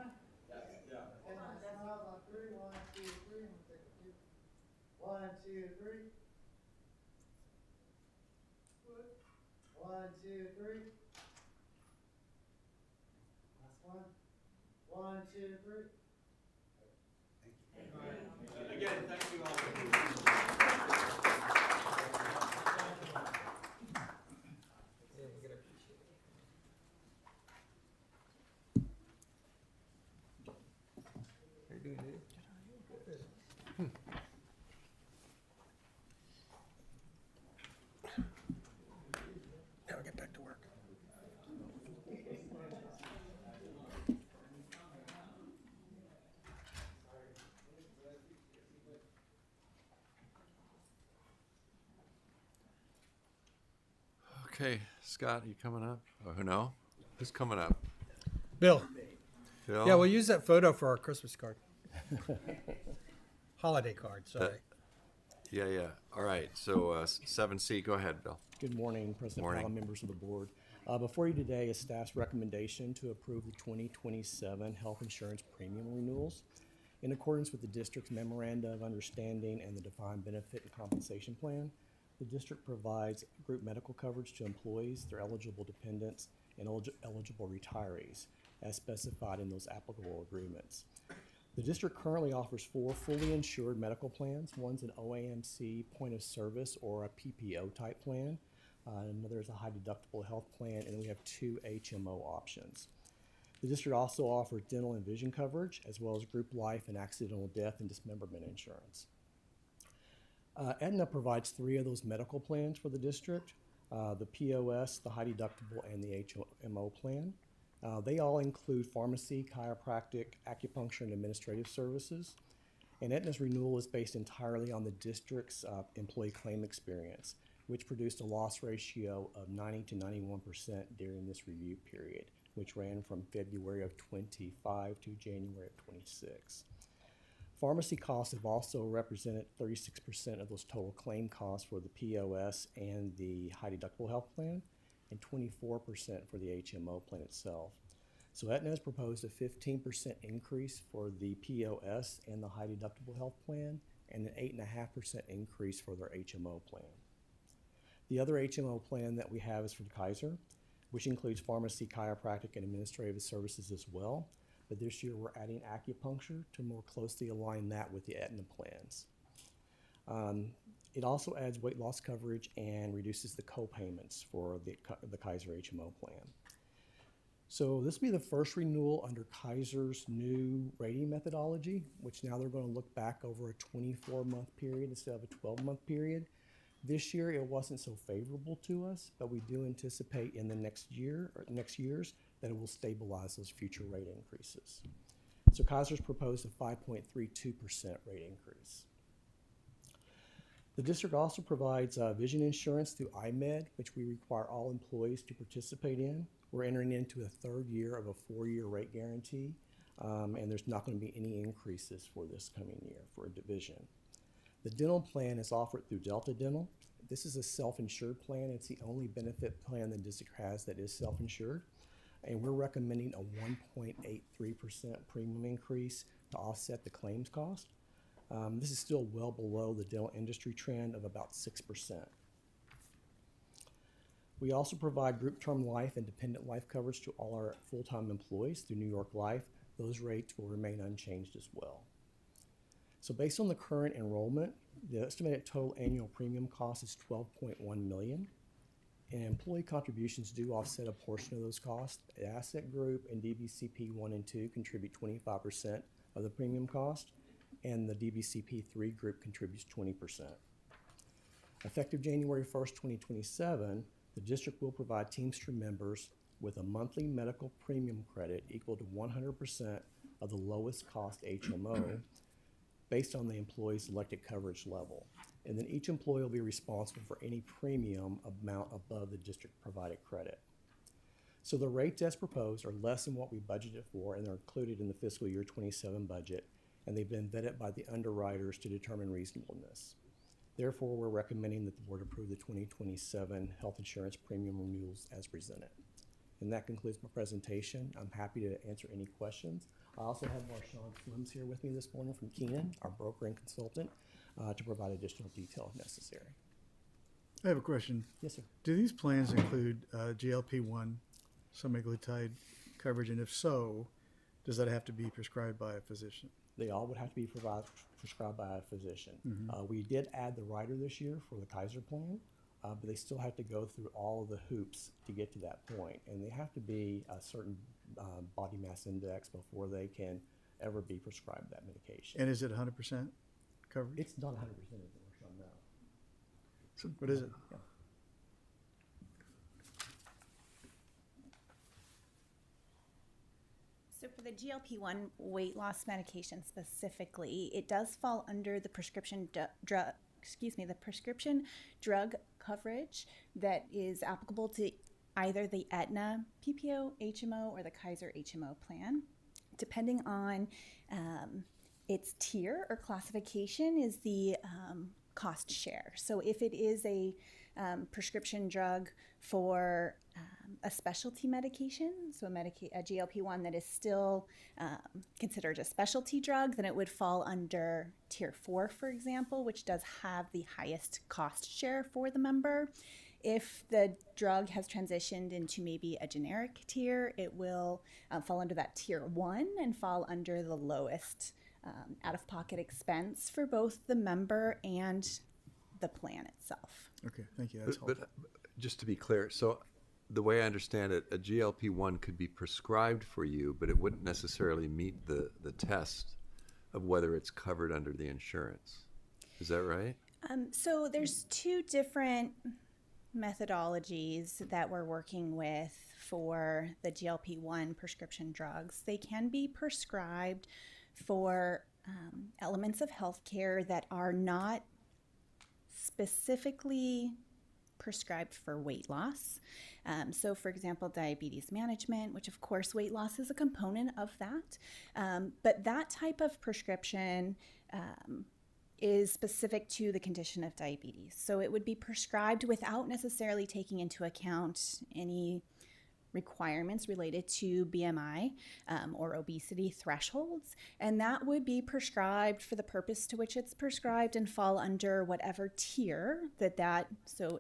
One, two, three. 1, 2, 3. Last one. 1, 2, 3. Again, thank you all. Now get back to work. Okay, Scott, you coming up? Oh, no? Who's coming up? Bill. Phil? Yeah, we'll use that photo for our Christmas card. Holiday card, sorry. Yeah. All right, so 7C, go ahead, Bill. Good morning, President Morning. Powell, members of the board. Before you today is staff's recommendation to approve the 2027 health insurance premium renewals. In accordance with the district's memoranda of understanding and the defined benefit and compensation plan, the district provides group medical coverage to employees, their eligible dependents, and eligible retirees, as specified in those applicable agreements. The district currently offers 4 fully insured medical plans. One's an OAMC point of service or a PPO type plan. Another is a high deductible health plan, and we have 2 HMO options. The district also offers dental and vision coverage, as well as group life and accidental death and dismemberment insurance. Aetna provides 3 of those medical plans for the district, the POS, the high deductible, and the HMO plan. They all include pharmacy, chiropractic, acupuncture, and administrative services. And Aetna's renewal is based entirely on the district's employee claim experience, which produced a loss ratio of 90 to 91% during this review period, which ran from February of 25 to January of 26. Pharmacy costs have also represented 36% of those total claim costs for the POS and the high deductible health plan, and 24% for the HMO plan itself. So Aetna has proposed a 15% increase for the POS and the high deductible health plan, and an 8.5% increase for their HMO plan. The other HMO plan that we have is for Kaiser, which includes pharmacy, chiropractic, and administrative services as well. But this year we're adding acupuncture to more closely align that with the Aetna plans. It also adds weight loss coverage and reduces the co-payments for the Kaiser HMO plan. So this will be the first renewal under Kaiser's new rating methodology, which now they're going to look back over a 24-month period instead of a 12-month period. This year it wasn't so favorable to us, but we do anticipate in the next year or next years that it will stabilize those future rate increases. So Kaiser's proposed a 5.32% rate increase. The district also provides vision insurance through IMED, which we require all employees to participate in. We're entering into a third year of a 4-year rate guarantee, and there's not going to be any increases for this coming year for a division. The dental plan is offered through Delta Dental. This is a self-insured plan. It's the only benefit plan the district has that is self-insured. And we're recommending a 1.83% premium increase to offset the claims cost. This is still well below the dental industry trend of about 6%. We also provide group term life and dependent life coverage to all our full-time employees through New York Life. Those rates will remain unchanged as well. So based on the current enrollment, the estimated total annual premium cost is $12.1 million. And employee contributions do offset a portion of those costs. The Asset Group and DBCP 1 and 2 contribute 25% of the premium cost, and the DBCP 3 group contributes 20%. Effective January 1st, 2027, the district will provide Teamster members with a monthly medical premium credit equal to 100% of the lowest cost HMO based on the employee's elected coverage level. And then each employee will be responsible for any premium amount above the district provided credit. So the rates as proposed are less than what we budgeted for, and they're included in the fiscal year 27 budget, and they've been vetted by the underwriters to determine reasonableness. Therefore, we're recommending that the board approve the 2027 health insurance premium renewals as presented. And that concludes my presentation. I'm happy to answer any questions. I also have Marshawn Slims here with me this morning from Keenan, our broker and consultant, to provide additional detail if necessary. I have a question. Yes, sir. Do these plans include GLP-1 semaglutide coverage? And if so, does that have to be prescribed by a physician? They all would have to be prescribed by a physician. We did add the rider this year for the Kaiser plan, but they still have to go through all of the hoops to get to that point. And they have to be a certain body mass index before they can ever be prescribed that medication. And is it 100% coverage? It's not 100% of the Marshawn, no. So what is it? Yeah. So for the GLP-1 weight loss medication specifically, it does fall under the prescription drug coverage that is applicable to either the Aetna PPO HMO or the Kaiser HMO plan. Depending on its tier or classification is the cost share. So if it is a prescription drug for a specialty medication, so a GLP-1 that is still considered a specialty drug, then it would fall under tier 4, for example, which does have the highest cost share for the member. If the drug has transitioned into maybe a generic tier, it will fall under that tier 1 and fall under the lowest out-of-pocket expense for both the member and the plan itself. Okay, thank you. That's helpful. But just to be clear, so the way I understand it, a GLP-1 could be prescribed for you, but it wouldn't necessarily meet the test of whether it's covered under the insurance. Is that right? So there's two different methodologies that we're working with for the GLP-1 prescription drugs. They can be prescribed for elements of healthcare that are not specifically prescribed for weight loss. So, for example, diabetes management, which of course weight loss is a component of that. But that type of prescription is specific to the condition of diabetes. So it would be prescribed without necessarily taking into account any requirements related to BMI or obesity thresholds, and that would be prescribed for the purpose to which it's prescribed and fall under whatever tier so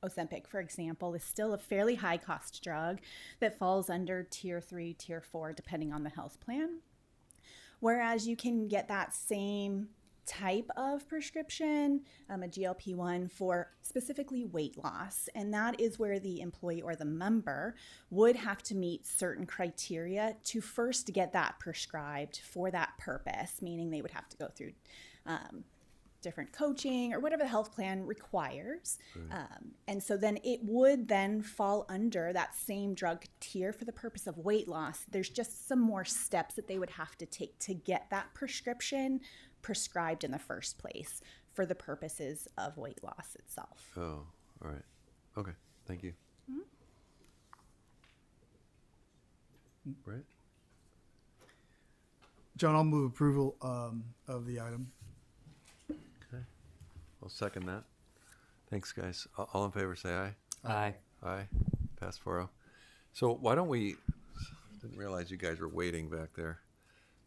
Ozempic, for example, is still a fairly high cost drug that falls under tier 3, tier 4, depending on the health plan. Whereas you can get that same type of prescription, a GLP-1 for specifically weight loss. And that is where the employee or the member would have to meet certain criteria to first get that prescribed for that purpose, meaning they would have to go through different coaching or whatever the health plan requires. Right. And so then it would then fall under that same drug tier for the purpose of weight loss. There's just some more steps that they would have to take to get that prescription prescribed in the first place for the purposes of weight loss itself. Oh, all right. Okay, thank you. Mm-hmm. Right. John, I'll move approval of the item. Okay. I'll second that. Thanks, guys. All in favor, say aye. Aye. Aye. Pass 4-0. So why don't we, didn't realize you guys were waiting back there.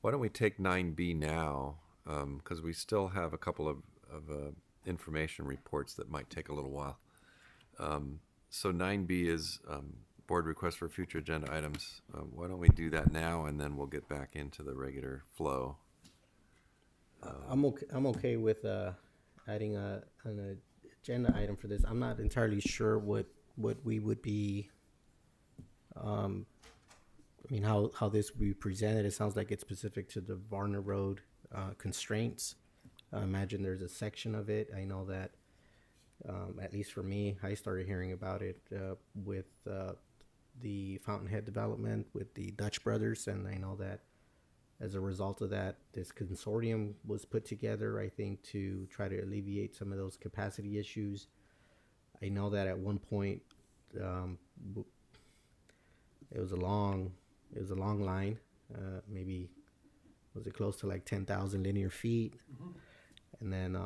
Why don't we take 9B now? Because we still have a couple of information reports that might take a little while. So 9B is board request for future agenda items. Why don't we do that now, and then we'll get back into the regular flow. I'm okay with adding an agenda item for this. I'm not entirely sure what we would be. I mean, how this would be presented. It sounds like it's specific to the Varner Road constraints. I imagine there's a section of it. I know that, at least for me, I started hearing about it with the Fountainhead development with the Dutch brothers, and I know that as a result of that, this consortium was put together, I think, to try to alleviate some of those capacity issues. I know that at one point, it was a long line, maybe. Was it close to like 10,000 linear feet? Mm-hmm. And then,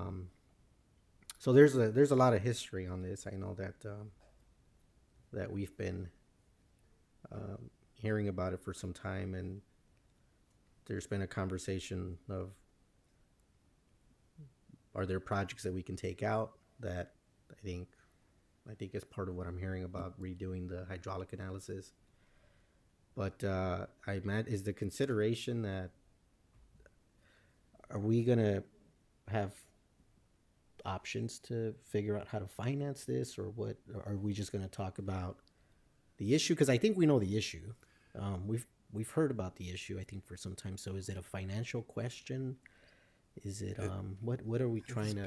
so there's a lot of history on this. I know that we've been hearing about it for some time, and there's been a conversation of, are there projects that we can take out that I think is part of what I'm hearing about redoing the hydraulic analysis. But is the consideration that, are we going to have options to figure out how to finance this, or what? Or are we just going to talk about the issue? Because I think we know the issue. We've heard about the issue, I think, for some time. So is it a financial question? Is it what are we trying to?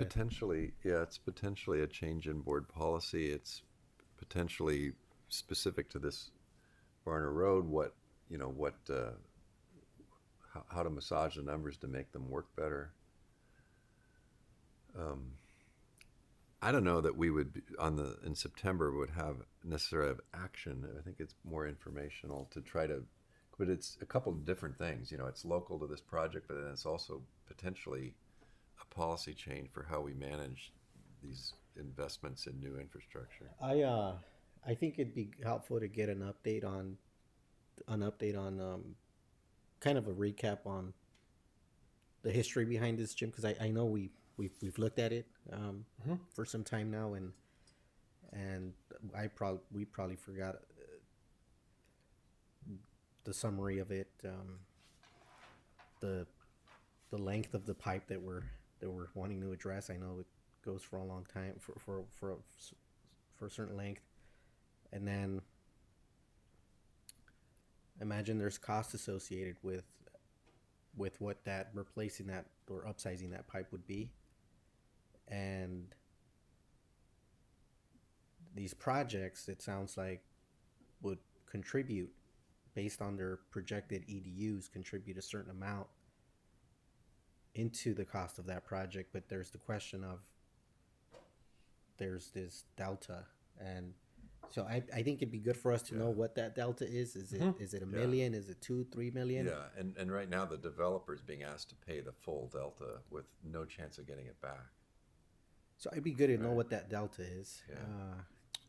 It's potentially a change in board policy. It's potentially specific to this Varner Road. How to massage the numbers to make them work better. I don't know that we would in September would have necessarily have action. I think it's more informational to try to, but it's a couple of different things. It's local to this project, but then it's also potentially a policy change for how we manage these investments in new infrastructure. I think it'd be helpful to get an update on kind of a recap on the history behind this gym, because I know we've looked at it for some time now, and we probably forgot the summary of it, the length of the pipe that we're wanting to address. I know it goes for a long time for a certain length, and then imagine there's costs associated with what that replacing that or upsizing that pipe would be. And these projects, it sounds like, would contribute, based on their projected EDUs, contribute a certain amount into the cost of that project, but there's the question of there's this delta, and so I think it'd be good for us to know what that delta is. Is it a million? Is it 2-3 million? Yeah, and right now the developer is being asked to pay the full delta with no chance of getting it back. So it'd be good to know what that delta is, Yeah.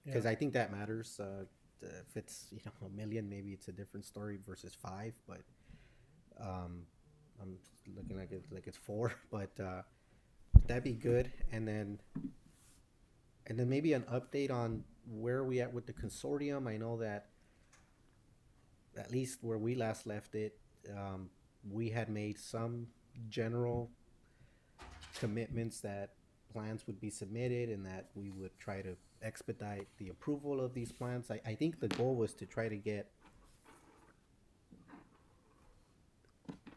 because I think that matters. If it's a million, maybe it's a different story versus 5, but I'm looking like it's 4, but that'd be good. And then maybe an update on where are we at with the consortium. I know that at least where we last left it, we had made some general commitments that plans would be submitted and that we would try to expedite the approval of these plans. I think the goal was to try to get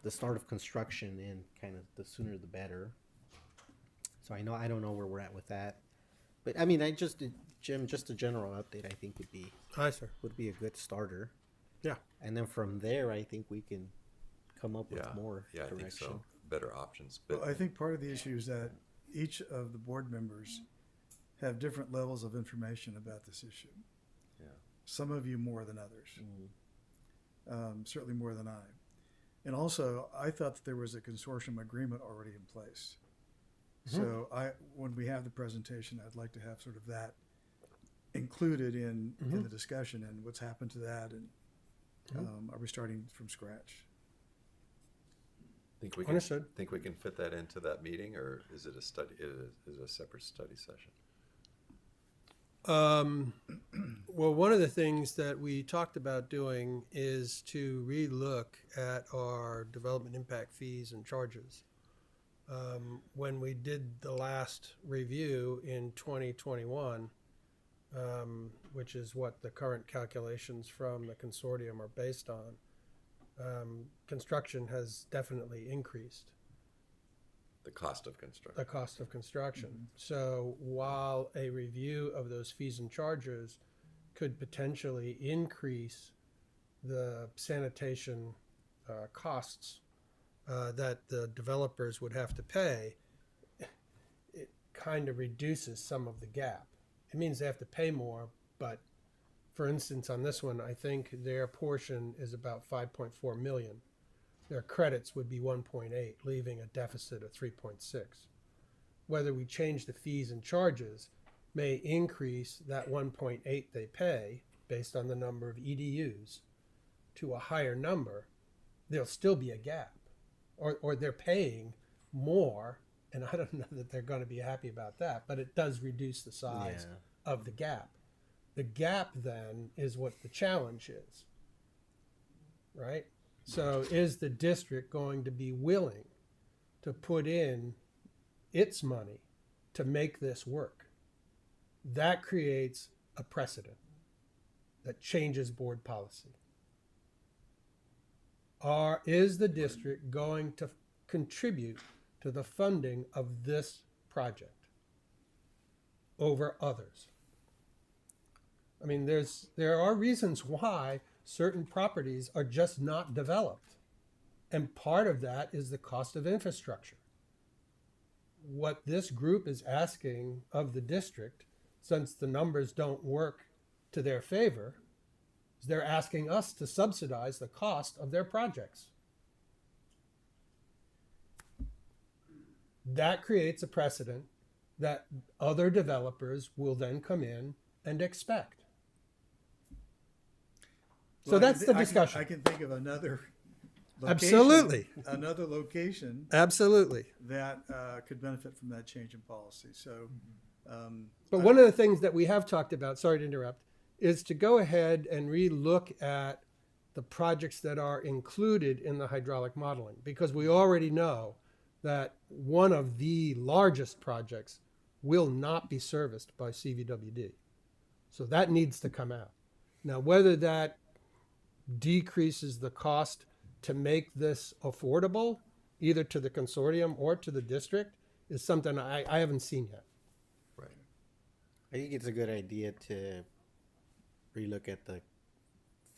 the start of construction in kind of the sooner the better. So I don't know where we're at with that, but I mean, Jim, just a general update I think would be would be a good starter. Yeah. And then from there, I think we can come up with more Yeah, I direction. think so. Better options. But Well, I think part of the issue is that each of the board members have different levels of information about this issue. Yeah. Some of you more than others. Certainly more than I. And also, I thought that there was a consortium agreement already in place. So when we have the presentation, I'd like to have sort of that included in the discussion and what's happened to that, and are we starting from scratch? think we Understood. think we can fit that into that meeting, or is it a study? Is it a separate study session? Well, one of the things that we talked about doing is to relook at our development impact fees and charges. When we did the last review in 2021, which is what the current calculations from the consortium are based on, construction has definitely increased. The cost of construction. The cost of construction. So while a review of those fees and charges could potentially increase the sanitation costs that the developers would have to pay, it kind of reduces some of the gap. It means they have to pay more, but for instance, on this one, I think their portion is about 5.4 million. Their credits would be 1.8, leaving a deficit of 3.6. Whether we change the fees and charges may increase that 1.8 they pay based on the number of EDUs to a higher number. There'll still be a gap, or they're paying more, and I don't know that they're going to be happy about that, but it does reduce the size of the gap. The gap then is what the challenge is, right? So is the district going to be willing to put in its money to make this work? That creates a precedent that changes board policy. Is the district going to contribute to the funding of this project over others? I mean, there are reasons why certain properties are just not developed. And part of that is the cost of infrastructure. What this group is asking of the district, since the numbers don't work to their favor, is they're asking us to subsidize the cost of their projects. That creates a precedent that other developers will then come in and expect. So Well, that's the discussion. I can think of another location, Absolutely. another location Absolutely. that could benefit from that change in policy. So, But one of the things that we have talked about, sorry to interrupt, is to go ahead and re-look at the projects that are included in the hydraulic modeling, because we already know that one of the largest projects will not be serviced by CVWD. So that needs to come out. Now, whether that decreases the cost to make this affordable, either to the consortium or to the district, is something I haven't seen yet. Right. I think it's a good idea to relook at the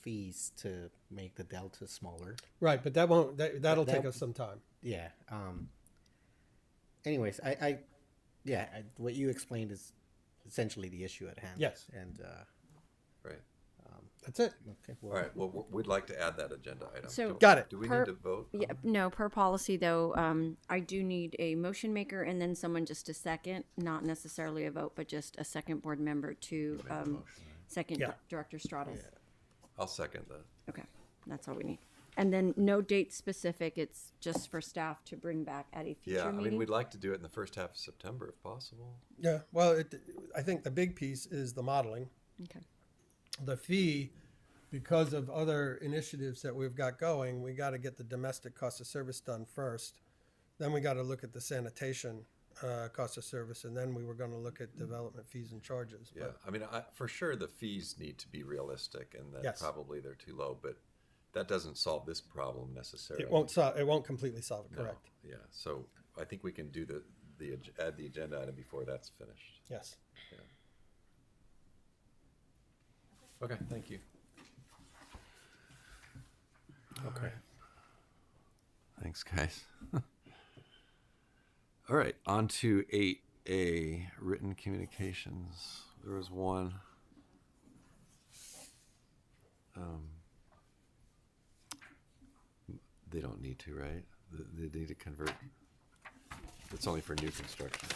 fees to make the delta smaller. Right, but that'll take us some time. Yeah. anyways, what you explained is essentially the issue at hand. Yes. And, Right. That's it. okay. All right, well, we'd like to add that agenda item. So- Got it. Do we Per- need to vote? Yeah, no, per policy though, I do need a motion maker and then someone just a second, not necessarily a vote, but just a second board member to, second Yeah. Director Stratus. I'll second that. Okay, that's all we need. And then no date specific, it's just for staff to bring back at a future Yeah, I meeting? mean, we'd like to do it in the first half of September if possible. Yeah, well, I think the big piece is the modeling. Okay. The fee, because of other initiatives that we've got going, we got to get the domestic cost of service done first. Then we got to look at the sanitation cost of service, and then we were going to look at development fees and charges. Yeah, I mean, for sure, the fees need to be realistic, and that Yes. probably they're too low, but that doesn't solve this problem necessarily. It won't completely solve it, No, correct? Yeah, so I think we can do add the agenda item before that's finished. Yes. Yeah. Okay, thank you. Okay. Thanks, guys. All right, on to 8A, written communications. There was one. They don't need to, right? They need to convert. It's only for new construction.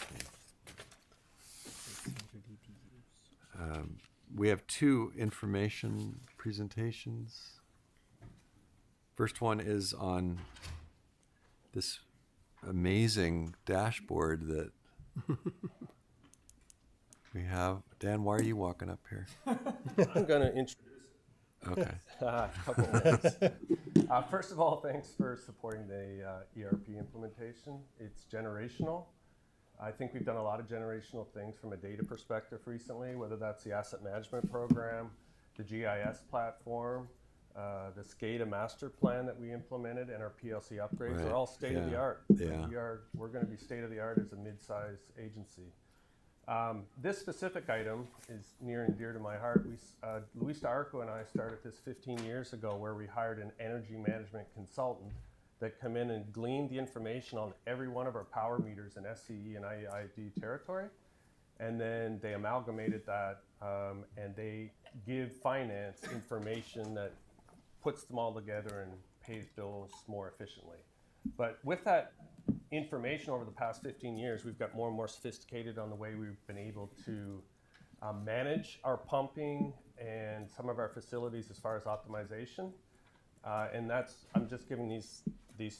We have 2 information presentations. First one is on this amazing dashboard that we have. Dan, why are you walking up here? I'm going to introduce Okay. a couple of minutes. First of all, thanks for supporting the ERP implementation. It's generational. I think we've done a lot of generational things from a data perspective recently, whether that's the asset management program, the GIS platform, the SCADA master plan that we implemented, and our PLC upgrades. Right. They're all state of the art. Yeah. We're going to be state of the art as a mid-sized agency. This specific item is near and dear to my heart. Luis D'Arco and I started this 15 years ago, where we hired an energy management consultant that come in and glean the information on every one of our power meters in SCE and IEID territory. And then they amalgamated that, and they give finance information that puts them all together and pays bills more efficiently. But with that information over the past 15 years, we've got more and more sophisticated on the way we've been able to manage our pumping and some of our facilities as far as optimization. And I'm just giving these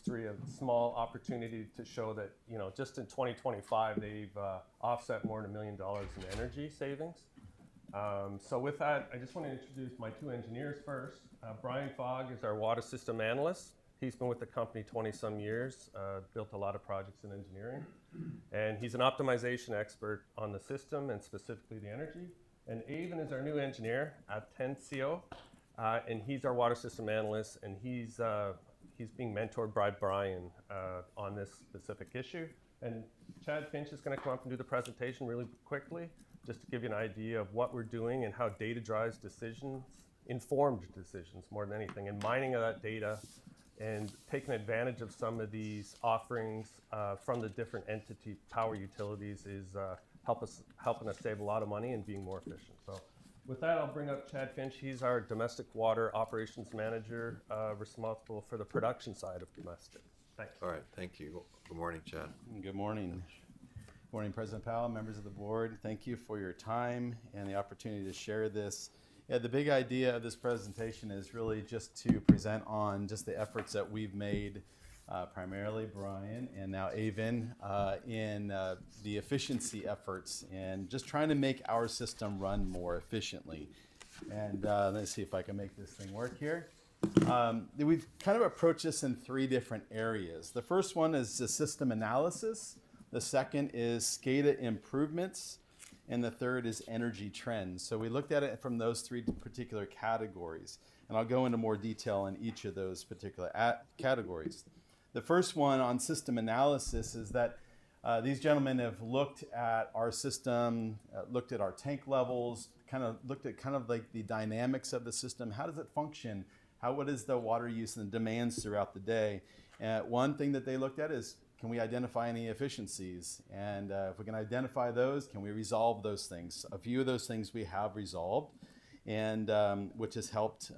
3 a small opportunity to show that, just in 2025, they've offset more than $1 million in energy savings. So with that, I just want to introduce my 2 engineers first. Brian Fogg is our water system analyst. He's been with the company 20-some years, built a lot of projects in engineering. And he's an optimization expert on the system and specifically the energy. And Avon is our new engineer at Tencio, and he's our water system analyst, and he's being mentored by Brian on this specific issue. And Chad Finch is going to come up and do the presentation really quickly, just to give you an idea of what we're doing and how data drives decisions, informed decisions more than anything, and mining of that data and taking advantage of some of these offerings from the different entity power utilities is helping us save a lot of money and being more efficient. So with that, I'll bring up Chad Finch. He's our domestic water operations manager, responsible for the production side of domestic. Thanks. All right, thank you. Good morning, Chad. Good morning. Good morning, President Powell, members of the board. Thank you for your time and the opportunity to share this. Yeah, the big idea of this presentation is really just to present on just the efforts that we've made, primarily Brian and now Avon, in the efficiency efforts and just trying to make our system run more efficiently. And let's see if I can make this thing work here. We've kind of approached this in 3 different areas. The first one is the system analysis. The second is SCADA improvements. And the third is energy trends. So we looked at it from those 3 particular categories. And I'll go into more detail in each of those particular categories. The first one on system analysis is that these gentlemen have looked at our system, looked at our tank levels, looked at like the dynamics of the system. How does it function? What is the water use and the demands throughout the day? One thing that they looked at is can we identify any efficiencies? And if we can identify those, can we resolve those things? A few of those things we have resolved, and which has helped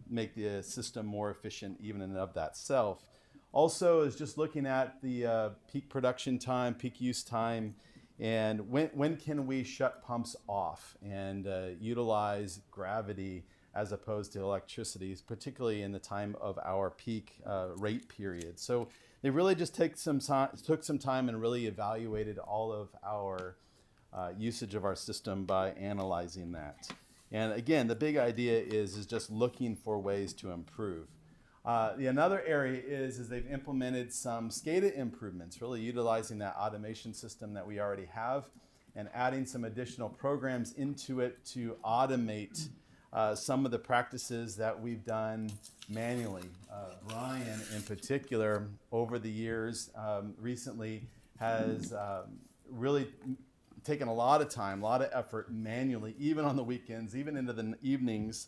make the system more efficient even in and of that self. Also is just looking at the peak production time, peak use time, and when can we shut pumps off and utilize gravity as opposed to electricity, particularly in the time of our peak rate period. So they really just took some time and really evaluated all of our usage of our system by analyzing that. And again, the big idea is just looking for ways to improve. Another area is they've implemented some SCADA improvements, really utilizing that automation system that we already have and adding some additional programs into it to automate some of the practices that we've done manually. Brian, in particular, over the years, recently has really taken a lot of time, a lot of effort manually, even on the weekends, even into the evenings,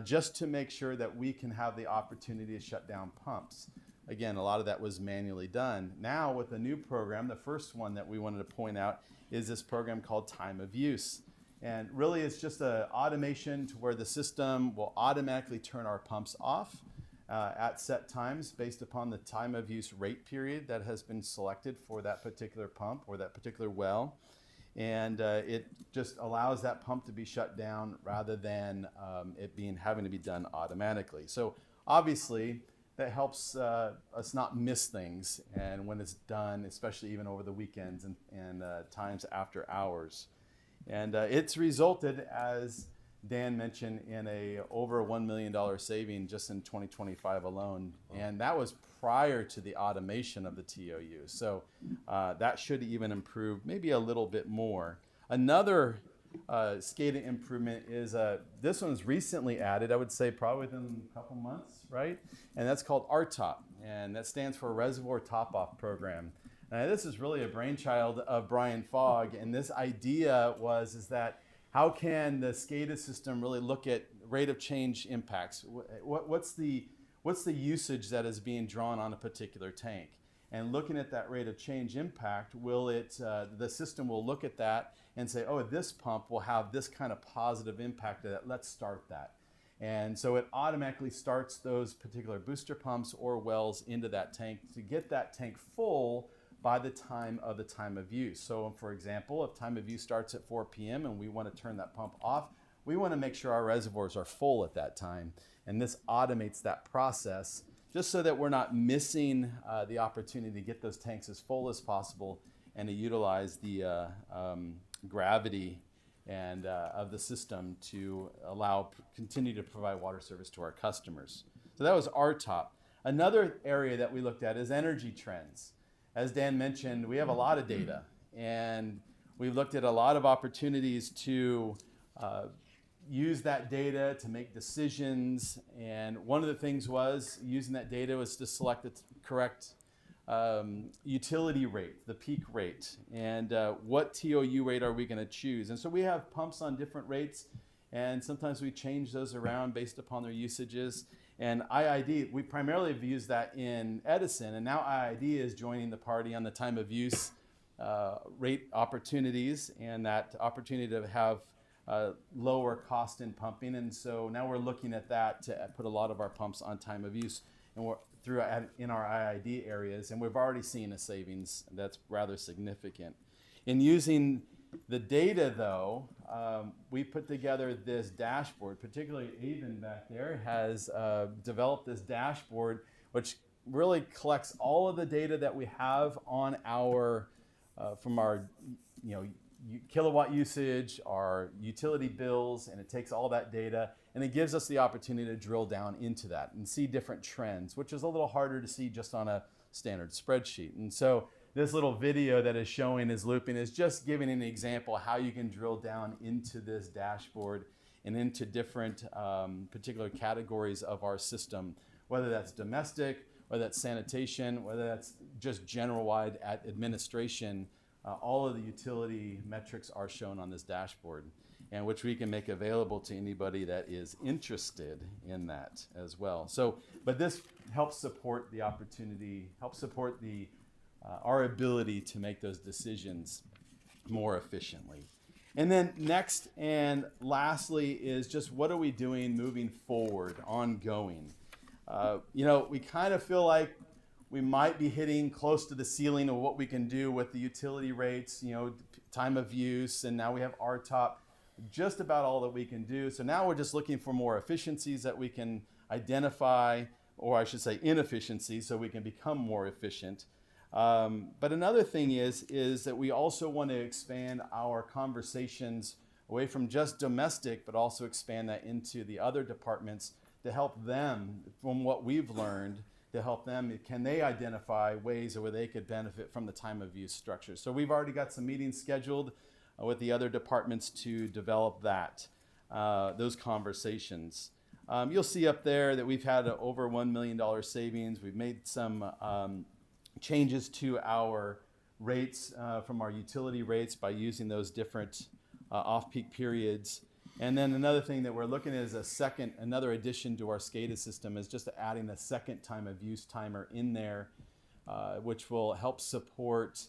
just to make sure that we can have the opportunity to shut down pumps. Again, a lot of that was manually done. Now with the new program, the first one that we wanted to point out is this program called Time of Use. And really it's just an automation to where the system will automatically turn our pumps off at set times based upon the time of use rate period that has been selected for that particular pump or that particular well. And it just allows that pump to be shut down rather than it having to be done automatically. So obviously that helps us not miss things, and when it's done, especially even over the weekends and times after hours. And it's resulted, as Dan mentioned, in over a $1 million saving just in 2025 alone. And that was prior to the automation of the TOU. So that should even improve maybe a little bit more. Another SCADA improvement is, this one's recently added, I would say probably within a couple months, right? And that's called RTOP, and that stands for Reservoir Top-Off Program. This is really a brainchild of Brian Fogg, and this idea is that how can the SCADA system really look at rate of change impacts? What's the usage that is being drawn on a particular tank? And looking at that rate of change impact, the system will look at that and say, oh, this pump will have this kind of positive impact to that. Let's start that. And so it automatically starts those particular booster pumps or wells into that tank to get that tank full by the time of use. So for example, if time of use starts at 4 p.m. and we want to turn that pump off, we want to make sure our reservoirs are full at that time. And this automates that process just so that we're not missing the opportunity to get those tanks as full as possible and to utilize the gravity and of the system to continue to provide water service to our customers. So that was RTOP. Another area that we looked at is energy trends. As Dan mentioned, we have a lot of data, and we've looked at a lot of opportunities to use that data to make decisions. And one of the things using that data was to select the correct utility rate, the peak rate, and what TOU rate are we going to choose. And so we have pumps on different rates, and sometimes we change those around based upon their usages. And IID, we primarily have used that in Edison, and now IID is joining the party on the time of use rate opportunities and that opportunity to have lower cost in pumping. And so now we're looking at that to put a lot of our pumps on time of use, and we're in our IID areas, and we've already seen a savings that's rather significant. In using the data, though, we put together this dashboard. Particularly Avon back there has developed this dashboard, which really collects all of the data that we have on from our kilowatt usage, our utility bills, and it takes all that data and it gives us the opportunity to drill down into that and see different trends, which is a little harder to see just on a standard spreadsheet. And so this little video that is showing is looping is just giving an example how you can drill down into this dashboard and into different particular categories of our system, whether that's domestic, whether that's sanitation, whether that's just general-wide administration. All of the utility metrics are shown on this dashboard, and which we can make available to anybody that is interested in that as well. So, but this helps support the opportunity, helps support the our ability to make those decisions more efficiently. And then next and lastly is just what are we doing moving forward, ongoing? We kind of feel like we might be hitting close to the ceiling of what we can do with the utility rates, time of use, and now we have RTOP, just about all that we can do. So now we're just looking for more efficiencies that we can identify, or I should say inefficiencies, so we can become more efficient. But another thing is that we also want to expand our conversations away from just domestic, but also expand that into the other departments to help them, from what we've learned, to help them, can they identify ways where they could benefit from the time of use structure? So we've already got some meetings scheduled with the other departments to develop that, those conversations. You'll see up there that we've had over $1 million savings. We've made some changes to our rates from our utility rates by using those different off-peak periods. And then another thing that we're looking at is another addition to our SCADA system is just adding a second time of use timer in there, which will help support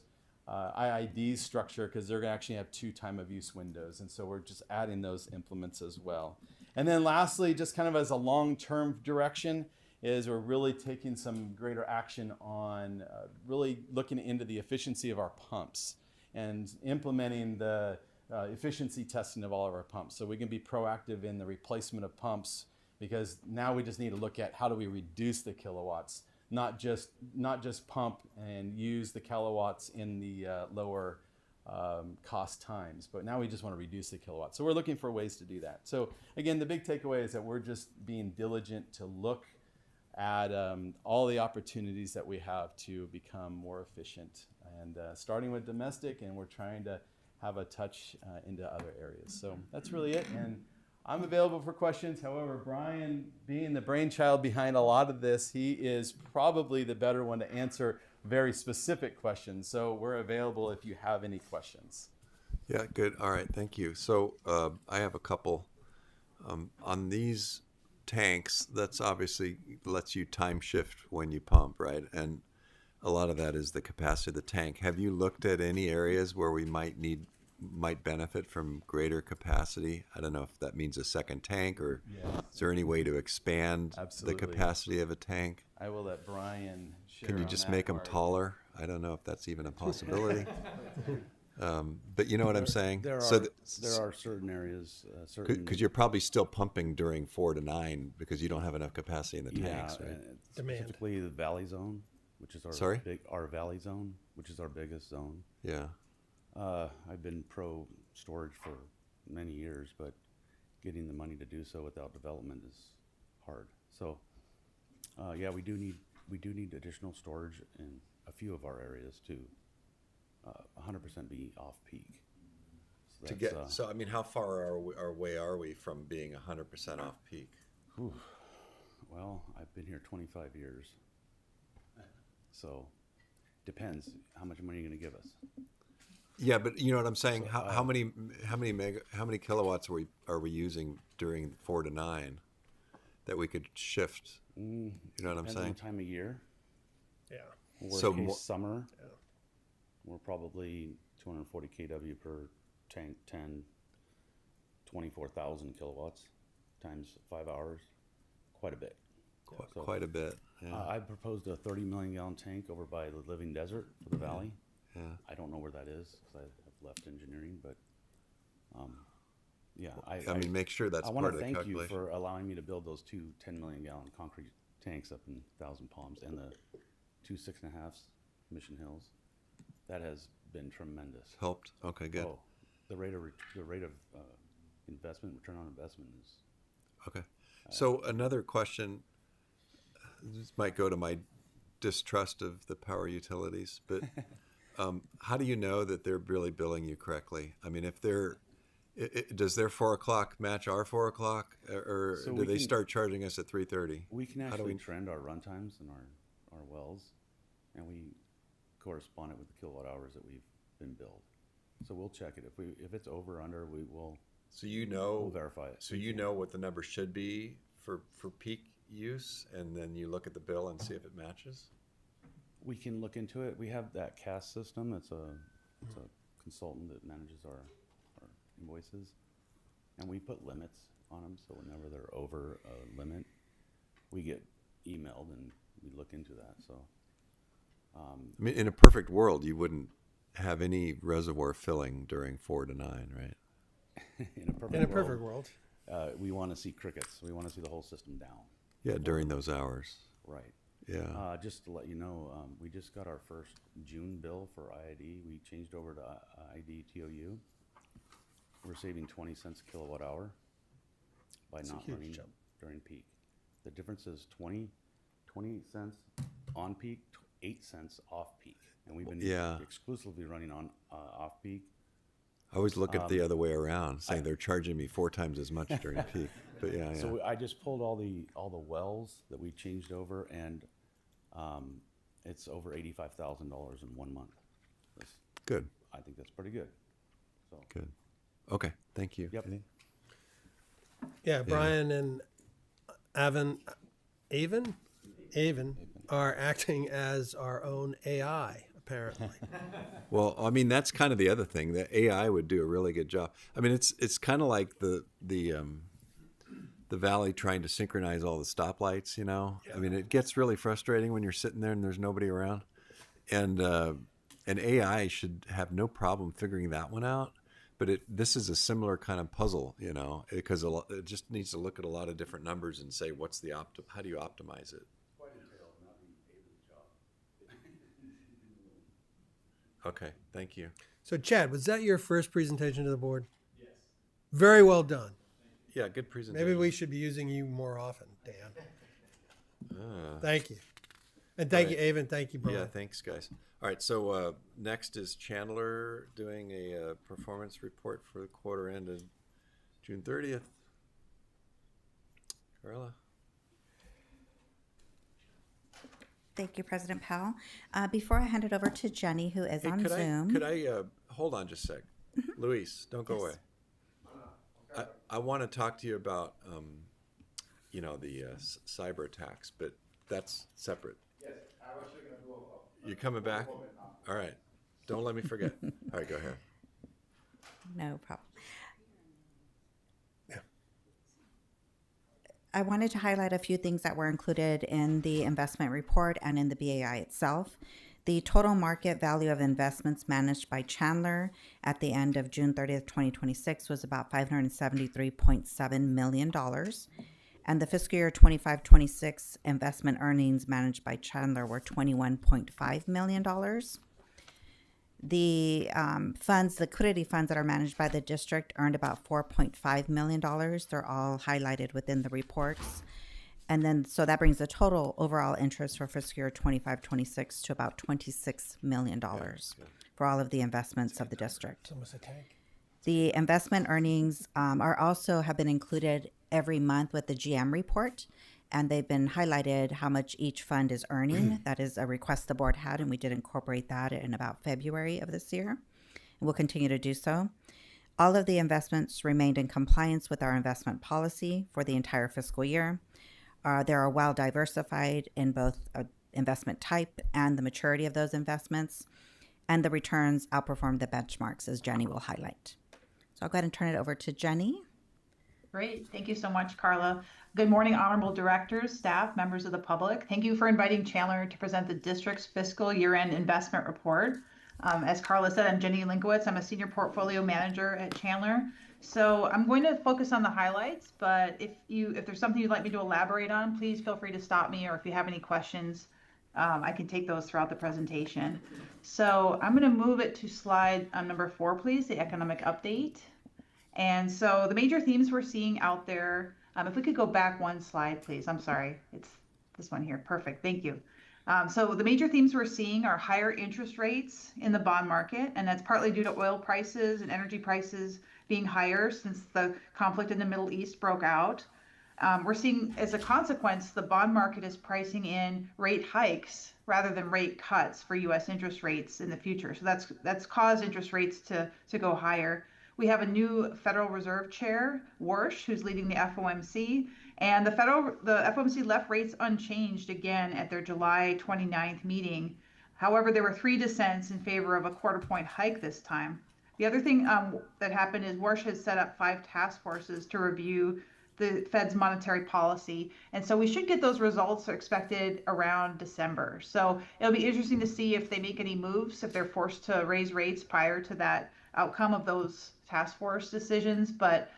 IID's structure because they're going to actually have 2 time of use windows. And so we're just adding those implements as well. And then lastly, just kind of as a long-term direction, is we're really taking some greater action on really looking into the efficiency of our pumps and implementing the efficiency testing of all of our pumps. So we can be proactive in the replacement of pumps, because now we just need to look at how do we reduce the kilowatts, not just pump and use the kilowatts in the lower cost times, but now we just want to reduce the kilowatts. So we're looking for ways to do that. So again, the big takeaway is that we're just being diligent to look at all the opportunities that we have to become more efficient, and starting with domestic, and we're trying to have a touch into other areas. So that's really it, and I'm available for questions. However, Brian, being the brainchild behind a lot of this, he is probably the better one to answer very specific questions. So we're available if you have any questions. Yeah, good. All right, thank you. So I have a couple. On these tanks, that's obviously lets you time shift when you pump, right? And a lot of that is the capacity of the tank. Have you looked at any areas where we might benefit from greater capacity? I don't know if that means a second tank, or is there any way to expand the capacity of a tank? I will let Brian share. Can you on just that make them part. taller? I don't know if that's even a possibility. But you know what I'm saying? There are certain areas, because you're probably still pumping during 4 to 9 because you don't have enough capacity in the tanks, right? Specifically the valley zone, which is our valley zone, which is our biggest zone. Yeah. I've been pro storage for many years, but getting the money to do so without development is hard. So, yeah, we do need additional storage in a few of our areas to 100% be off peak. So I mean, how far away are we from being 100% off peak? Well, I've been here 25 years, so depends how much money you're going to give us. Yeah, but you know what I'm saying. How many kilowatts are we using during 4 to 9 that we could shift? You know what I'm saying? On the time of year. Yeah. Worst case summer. Yeah. We're probably 240 kW per tank, 24,000 kilowatts times 5 hours. Quite a bit. Quite a bit. Yeah. I proposed a 30 million gallon tank over by the Living Desert for the valley. Yeah. I don't know where that is because I have left engineering, but yeah. I mean, make sure that's part of the calculation. I want to thank you for allowing me to build those 2 10 million gallon concrete tanks up in Thousand Palms and the 2 6.5 Mission Hills. That has been tremendous. Helped. Okay, good. Oh, the rate of investment, return on investment is. Okay. So another question. This might go to my distrust of the power utilities, but how do you know that they're really billing you correctly? I mean, if does their 4 o'clock match our 4 o'clock, or So do they start charging us at 3:30? We can actually trend our run times and our wells, and we correspond it with the kilowatt hours that we've been billed. So we'll check it. If it's over or under, we will. So we'll verify it. So you know what the number should be for peak use, and then you look at the bill and see if it matches. We can look into it. We have that CAS system. It's a consultant that manages our invoices, and we put limits on them. So whenever they're over a limit, we get emailed and we look into that. So, I mean, in a perfect world, you wouldn't have any reservoir filling during 4 to 9, right? in In a perfect world. We want to see crickets. We want to see the whole system down. Yeah, during those hours. Right. Yeah. Just to let you know, we just got our first June bill for IID. We changed over to IID TOU. We're saving 20 cents a kilowatt hour by That's a not huge running jump. during peak. The difference is 20 cents on peak, 8 cents off peak. And we've been exclusively running on off peak. I always look at the other way around, saying they're charging me 4 times as much during peak. But yeah. So I just pulled all the wells that we changed over, and it's over $85,000 in 1 month. That's, good. I think that's pretty good. So good. Okay. Thank you. Yep. Yeah, Brian and Avon are acting as our own AI, apparently. Well, I mean, that's kind of the other thing, that AI would do a really good job. I mean, it's kind of like the valley trying to synchronize all the stoplights, you know? Yeah. I mean, it gets really frustrating when you're sitting there and there's nobody around. And AI should have no problem figuring that one out. But this is a similar kind of puzzle, you know, because it just needs to look at a lot of different numbers and say, how do you optimize it? Okay, thank you. So, Chad, was that your first presentation to the board? Yes. Very well done. Yeah, good presentation. Maybe we should be using you more often, Dan. Thank you. And thank you, Avon. Thank you, Brian. Yeah, thanks, guys. All right, so next is Chandler doing a performance report for the quarter ended June 30th. Carla? Thank you, President Powell. Before I hand it over to Jenny, who is on Zoom. Could I hold on just a sec? Luis, don't go away. I want to talk to you about, the cyber attacks, but that's separate. Yes, I was actually going to do You're coming back? All right. Don't let me forget. All right, go ahead. No problem. I wanted to highlight a few things that were included in the investment report and in the BAI itself. The total market value of investments managed by Chandler at the end of June 30th, 2026 was about $573.7 million. And the fiscal year 25-26 investment earnings managed by Chandler were $21.5 million. The liquidity funds that are managed by the district earned about $4.5 million. They're all highlighted within the reports. And then, so that brings the total overall interest for fiscal year 25-26 to about $26 million for all of the investments of the district. It's almost a tank. The investment earnings have been included every month with the GM report, and they've been highlighted how much each fund is earning. That is a request the board had, and we did incorporate that in about February of this year. And we'll continue to do so. All of the investments remained in compliance with our investment policy for the entire fiscal year. They are well diversified in both investment type and the maturity of those investments, and the returns outperformed the benchmarks, as Jenny will highlight. So I'll go ahead and turn it over to Jenny. Great. Thank you so much, Carla. Good morning, honorable directors, staff, members of the public. Thank you for inviting Chandler to present the district's fiscal year-end investment report. As Carla said, I'm Jenny Linkowitz. I'm a senior portfolio manager at Chandler. So I'm going to focus on the highlights, but if there's something you'd like me to elaborate on, please feel free to stop me, or if you have any questions, I can take those throughout the presentation. So I'm going to move it to slide number 4, please, the economic update. And so the major themes we're seeing out there, if we could go back one slide, please. I'm sorry. It's this one here. Perfect. Thank you. So the major themes we're seeing are higher interest rates in the bond market, and that's partly due to oil prices and energy prices being higher since the conflict in the Middle East broke out. We're seeing, as a consequence, the bond market is pricing in rate hikes rather than rate cuts for U.S. interest rates in the future. So that's caused interest rates to go higher. We have a new Federal Reserve Chair, Warsh, who's leading the FOMC, and the FOMC left rates unchanged again at their July 29th meeting. However, there were 3 dissents in favor of a quarter-point hike this time. The other thing that happened is Warsh has set up 5 task forces to review the Fed's monetary policy. And so we should get those results expected around December. So it'll be interesting to see if they make any moves, if they're forced to raise rates prior to that outcome of those task force decisions. But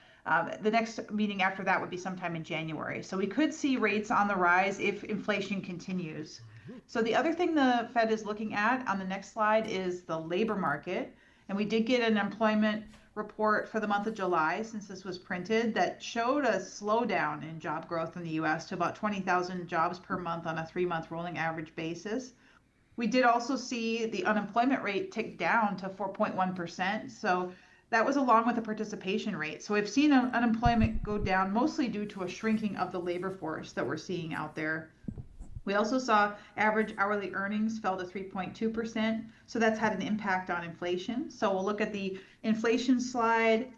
the next meeting after that would be sometime in January. So we could see rates on the rise if inflation continues. So the other thing the Fed is looking at on the next slide is the labor market. And we did get an employment report for the month of July, since this was printed, that showed a slowdown in job growth in the US to about 20,000 jobs per month on a 3-month rolling average basis. We did also see the unemployment rate tick down to 4.1%. So that was along with the participation rate. So we've seen unemployment go down mostly due to a shrinking of the labor force that we're seeing out there. We also saw average hourly earnings fell to 3.2%. So that's had an impact on inflation. So we'll look at the inflation slide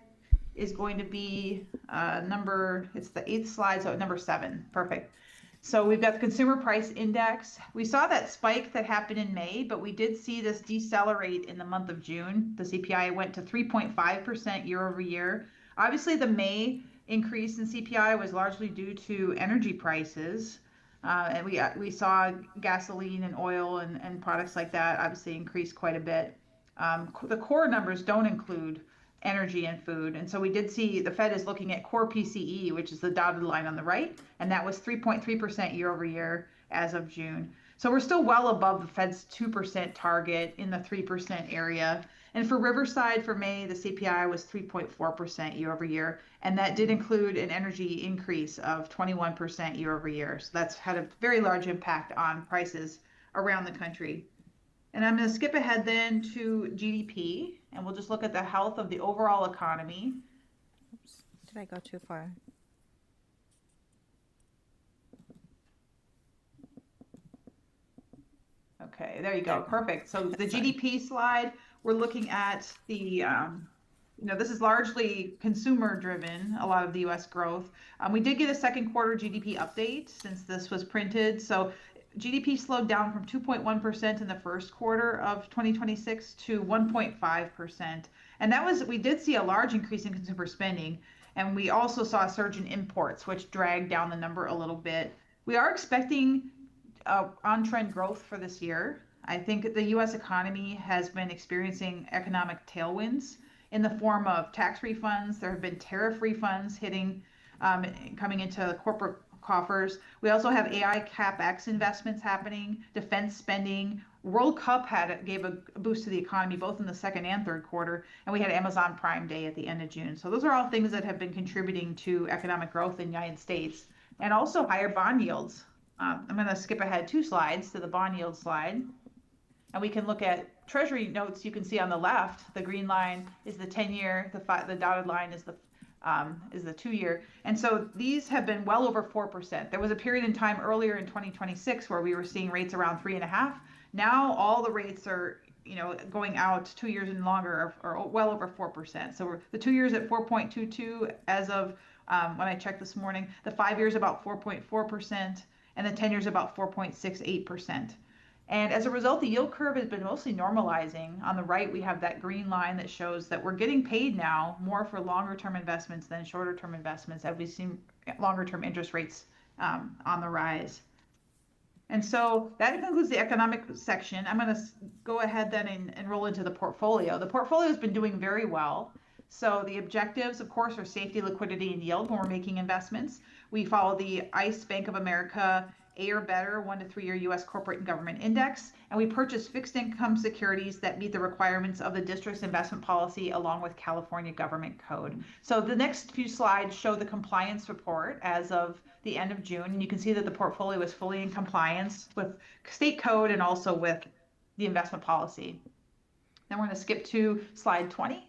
is going to be it's the 8th slide, so number 7. Perfect. So we've got the consumer price index. We saw that spike that happened in May, but we did see this decelerate in the month of June. The CPI went to 3.5% year over year. Obviously, the May increase in CPI was largely due to energy prices. And we saw gasoline and oil and products like that obviously increase quite a bit. The core numbers don't include energy and food. And so we did see the Fed is looking at core PCE, which is the dotted line on the right, and that was 3.3% year over year as of June. So we're still well above the Fed's 2% target in the 3% area. And for Riverside for May, the CPI was 3.4% year over year. And that did include an energy increase of 21% year over year. So that's had a very large impact on prices around the country. And I'm going to skip ahead then to GDP, and we'll just look at the health of the overall economy. Oops, did I go too far? Okay, there you go. Perfect. So the GDP slide, we're looking at the, this is largely consumer driven, a lot of the US growth. We did get a second quarter GDP update since this was printed. So GDP slowed down from 2.1% in the first quarter of 2026 to 1.5%. And we did see a large increase in consumer spending. And we also saw a surge in imports, which dragged down the number a little bit. We are expecting on-trend growth for this year. I think the U.S. economy has been experiencing economic tailwinds in the form of tax refunds. There have been tariff refunds coming into corporate coffers. We also have AI CapEx investments happening, defense spending. World Cup gave a boost to the economy both in the second and third quarter, and we had Amazon Prime Day at the end of June. So those are all things that have been contributing to economic growth in the United States, and also higher bond yields. I'm going to skip ahead 2 slides to the bond yield slide. And we can look at Treasury notes. You can see on the left, the green line is the 10-year, the dotted line is the 2-year. And so these have been well over 4%. There was a period in time earlier in 2026 where we were seeing rates around 3.5. Now all the rates are, going out 2 years and longer are well over 4%. So the 2 years at 4.22 as of when I checked this morning. The 5 years about 4.4%, and the 10 years about 4.68%. And as a result, the yield curve has been mostly normalizing. On the right, we have that green line that shows that we're getting paid now more for longer term investments than shorter term investments, as we've seen longer term interest rates on the rise. And so that concludes the economic section. I'm going to go ahead then and roll into the portfolio. The portfolio has been doing very well. So the objectives, of course, are safety, liquidity, and yield when we're making investments. We follow the ICE Bank of America A or better 1 to 3 year U.S. corporate and government index, and we purchase fixed income securities that meet the requirements of the district's investment policy along with California government code. So the next few slides show the compliance report as of the end of June, and you can see that the portfolio is fully in compliance with state code and also with the investment policy. Then we're going to skip to slide 20.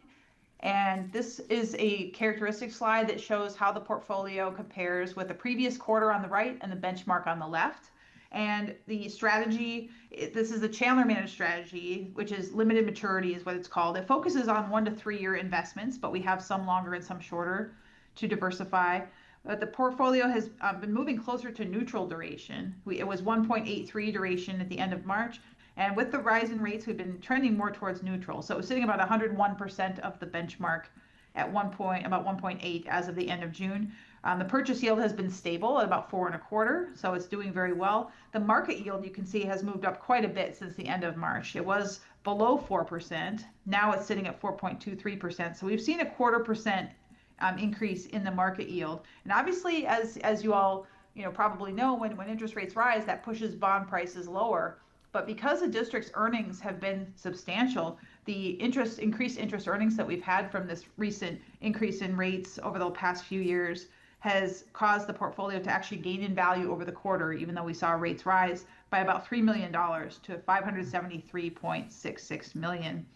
And this is a characteristic slide that shows how the portfolio compares with the previous quarter on the right and the benchmark on the left. And the strategy, this is the Chandler managed strategy, which is limited maturity is what it's called. It focuses on 1 to 3 year investments, but we have some longer and some shorter to diversify. But the portfolio has been moving closer to neutral duration. It was 1.83 duration at the end of March, And with the rise in rates, we've been trending more towards neutral. So it was sitting about 101% of the benchmark at one point, about 1.8 as of the end of June. The purchase yield has been stable at about 4.25, so it's doing very well. The market yield, you can see, has moved up quite a bit since the end of March. It was below 4%. Now it's sitting at 4.23%. So we've seen a 0.25% increase in the market yield. And obviously, as you all probably know, when interest rates rise, that pushes bond prices lower. But because the district's earnings have been substantial, the increased interest earnings that we've had from this recent increase in rates over the past few years has caused the portfolio to actually gain in value over the quarter, even though we saw rates rise by about $3 million to $573.66 million.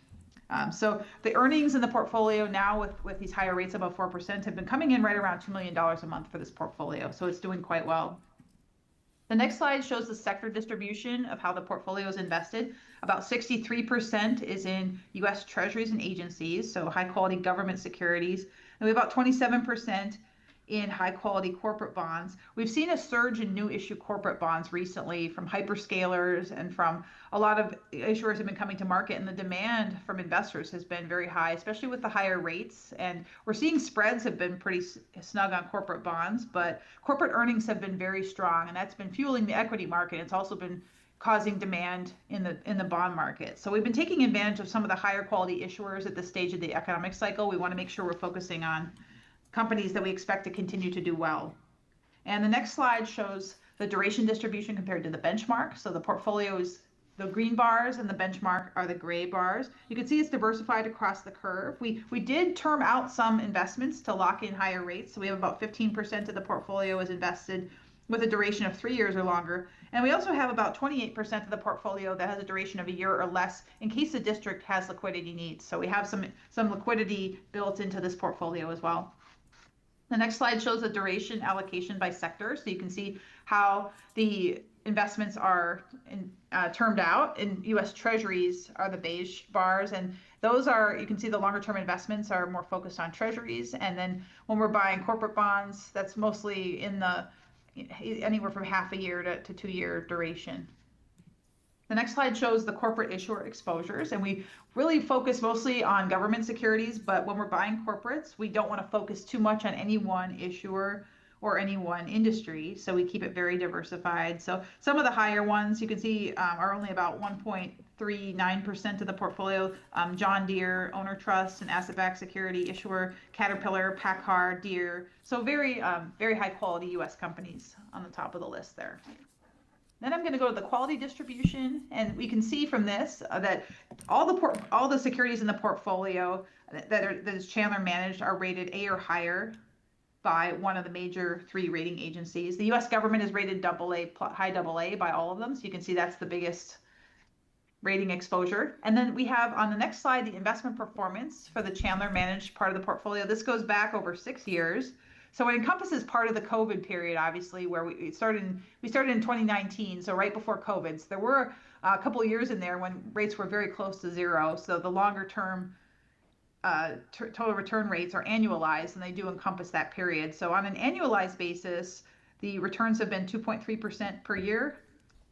So the earnings in the portfolio now with these higher rates above 4% have been coming in right around $2 million a month for this portfolio. So it's doing quite well. The next slide shows the sector distribution of how the portfolio is invested. About 63% is in U.S. Treasuries and agencies, so high quality government securities. And we have about 27% in high quality corporate bonds. We've seen a surge in new issue corporate bonds recently from hyperscalers and from a lot of issuers have been coming to market, and the demand from investors has been very high, especially with the higher rates. And we're seeing spreads have been pretty snug on corporate bonds, but corporate earnings have been very strong, and that's been fueling the equity market. It's also been causing demand in the bond market. So we've been taking advantage of some of the higher quality issuers at this stage of the economic cycle. We want to make sure we're focusing on companies that we expect to continue to do well. And the next slide shows the duration distribution compared to the benchmark. So the portfolio is the green bars and the benchmark are the gray bars. You can see it's diversified across the curve. We did term out some investments to lock in higher rates. So we have about 15% of the portfolio is invested with a duration of 3 years or longer. And we also have about 28% of the portfolio that has a duration of a year or less in case the district has liquidity needs. So we have some liquidity built into this portfolio as well. The next slide shows the duration allocation by sector. So you can see how the investments are termed out. In U.S. Treasuries are the beige bars, and those are, you can see the longer term investments are more focused on Treasuries. And then when we're buying corporate bonds, that's mostly in the anywhere from half a year to 2 year duration. The next slide shows the corporate issuer exposures, and we really focus mostly on government securities, but when we're buying corporates, we don't want to focus too much on any one issuer or any one industry, so we keep it very diversified. So some of the higher ones you can see are only about 1.39% of the portfolio. John Deere, Owner Trust, and asset-backed security issuer, Caterpillar, PACCAR, Deere. So very high quality U.S. companies on the top of the list there. Then I'm going to go to the quality distribution, and we can see from this that all the securities in the portfolio that is Chandler managed are rated A or higher by one of the major 3 rating agencies. The U.S. government is rated AA, high AA by all of them, so you can see that's the biggest rating exposure. And then we have on the next slide the investment performance for the Chandler managed part of the portfolio. This goes back over 6 years. So it encompasses part of the COVID period, obviously, where we started in 2019, so right before COVID. So there were a couple of years in there when rates were very close to zero. So the longer term total return rates are annualized, and they do encompass that period. So on an annualized basis, the returns have been 2.3% per year,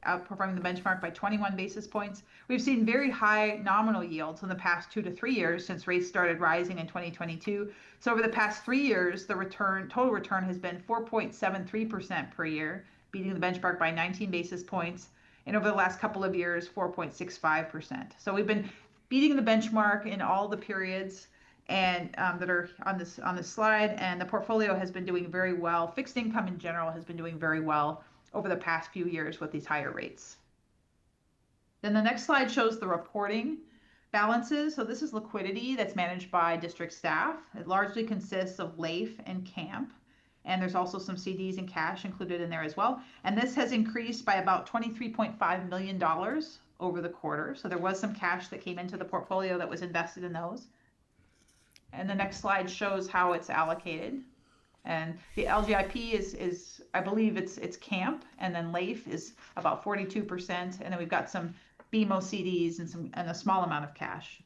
outperforming the benchmark by 21 basis points. We've seen very high nominal yields in the past 2 to 3 years since rates started rising in 2022. So over the past 3 years, the total return has been 4.73% per year, beating the benchmark by 19 basis points. And over the last couple of years, 4.65%. So we've been beating the benchmark in all the periods and that are on this slide. And the portfolio has been doing very well. Fixed income in general has been doing very well over the past few years with these higher rates. Then the next slide shows the reporting balances. So this is liquidity that's managed by district staff. It largely consists of LAIF and CAMP. And there's also some CDs and cash included in there as well. And this has increased by about $23.5 million over the quarter. So there was some cash that came into the portfolio that was invested in those. And the next slide shows how it's allocated. And the LGIP is I believe it's CAMP, and then LAIF is about 42%, and then we've got some BMO CDs and a small amount of cash.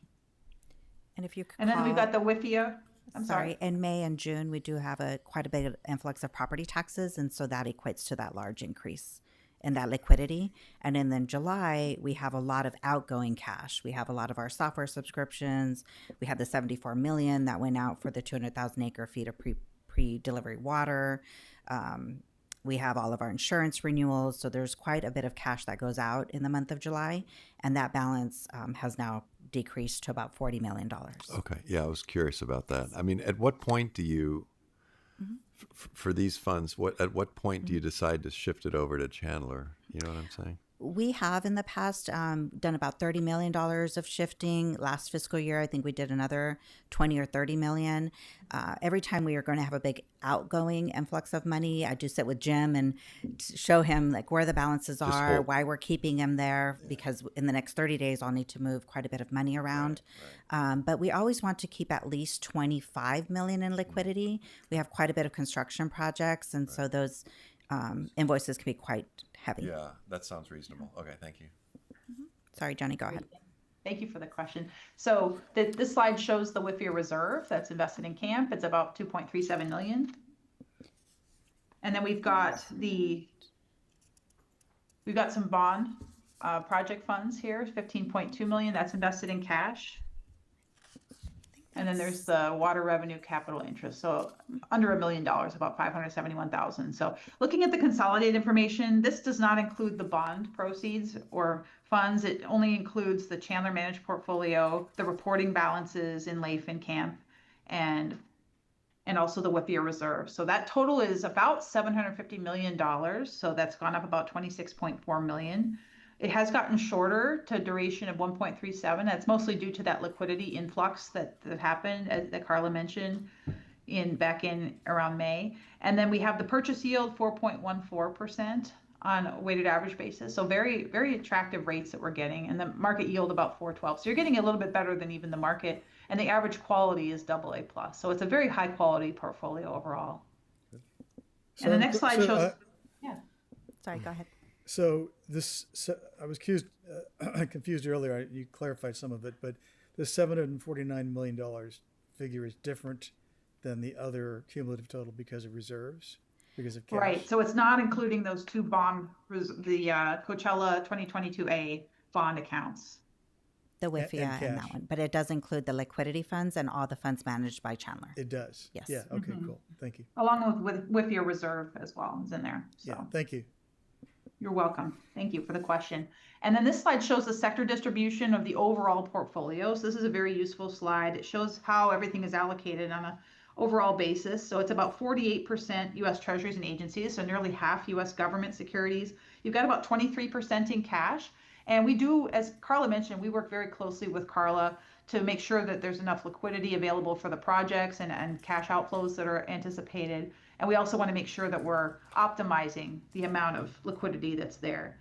And if you could then we've got the WIFIA. I'm sorry. In May and June, we do have quite a big influx of property taxes, and so that equates to that large increase in that liquidity. And then July, we have a lot of outgoing cash. We have a lot of our software subscriptions. We had the 74 million that went out for the 200,000 acre feet of pre-delivery water. We have all of our insurance renewals. So there's quite a bit of cash that goes out in the month of July. And that balance has now decreased to about $40 million. Okay. Yeah, I was curious about that. I mean, at what point do you, for these funds, at what point do you decide to shift it over to Chandler? You know what I'm saying? We have in the past done about $30 million of shifting. Last fiscal year, I think we did another 20 or 30 million. Every time we are going to have a big outgoing influx of money, I do sit with Jim and show him like where the balances are, why we're keeping them there, because in the next 30 days, I'll need to move quite a bit of money around. But we always want to keep at least 25 million in liquidity. We have quite a bit of construction projects, and so those invoices can be quite heavy. Yeah, that sounds reasonable. Okay, thank you. Sorry, Johnny, go ahead. Thank you for the question. So this slide shows the WIFIA reserve that's invested in camp. It's about 2.37 million. And then we've got some bond project funds here, 15.2 million. That's invested in cash. And then there's the water revenue capital interest. So under $1 million, about 571,000. So looking at the consolidated information, this does not include the bond proceeds or funds. It only includes the Chandler managed portfolio, the reporting balances in LAIF and CAMP, and also the WIFIA reserve. So that total is about $750 million. So that's gone up about 26.4 million. It has gotten shorter to a duration of 1.37. That's mostly due to that liquidity influx that happened, that Carla mentioned back in around May. And then we have the purchase yield 4.14% on a weighted average basis. So very, very attractive rates that we're getting, and the market yield about 4.12. So you're getting a little bit better than even the market, and the average quality is AA+. So it's a very high quality portfolio overall. And the next slide shows. Yeah. Sorry, go ahead. So I was confused earlier. You clarified some of it, but the $749 million figure is different than the other cumulative total because of reserves, because of cash. Right. So it's not including those two bond, the Coachella 2022A bond accounts. The WIFIA and that one, but it does include the liquidity funds and all the funds managed by Chandler. It does. Yes. Yeah. Okay. Cool. Thank you. Along with WIFIA reserve as well is in there. So. Yeah. Thank you. You're welcome. Thank you for the question. And then this slide shows the sector distribution of the overall portfolio. So this is a very useful slide. It shows how everything is allocated on an overall basis. So it's about 48% U.S. Treasuries and agencies, so nearly half U.S. government securities. You've got about 23% in cash. And we do, as Carla mentioned, we work very closely with Carla to make sure that there's enough liquidity available for the projects and cash outflows that are anticipated. And we also want to make sure that we're optimizing the amount of liquidity that's there.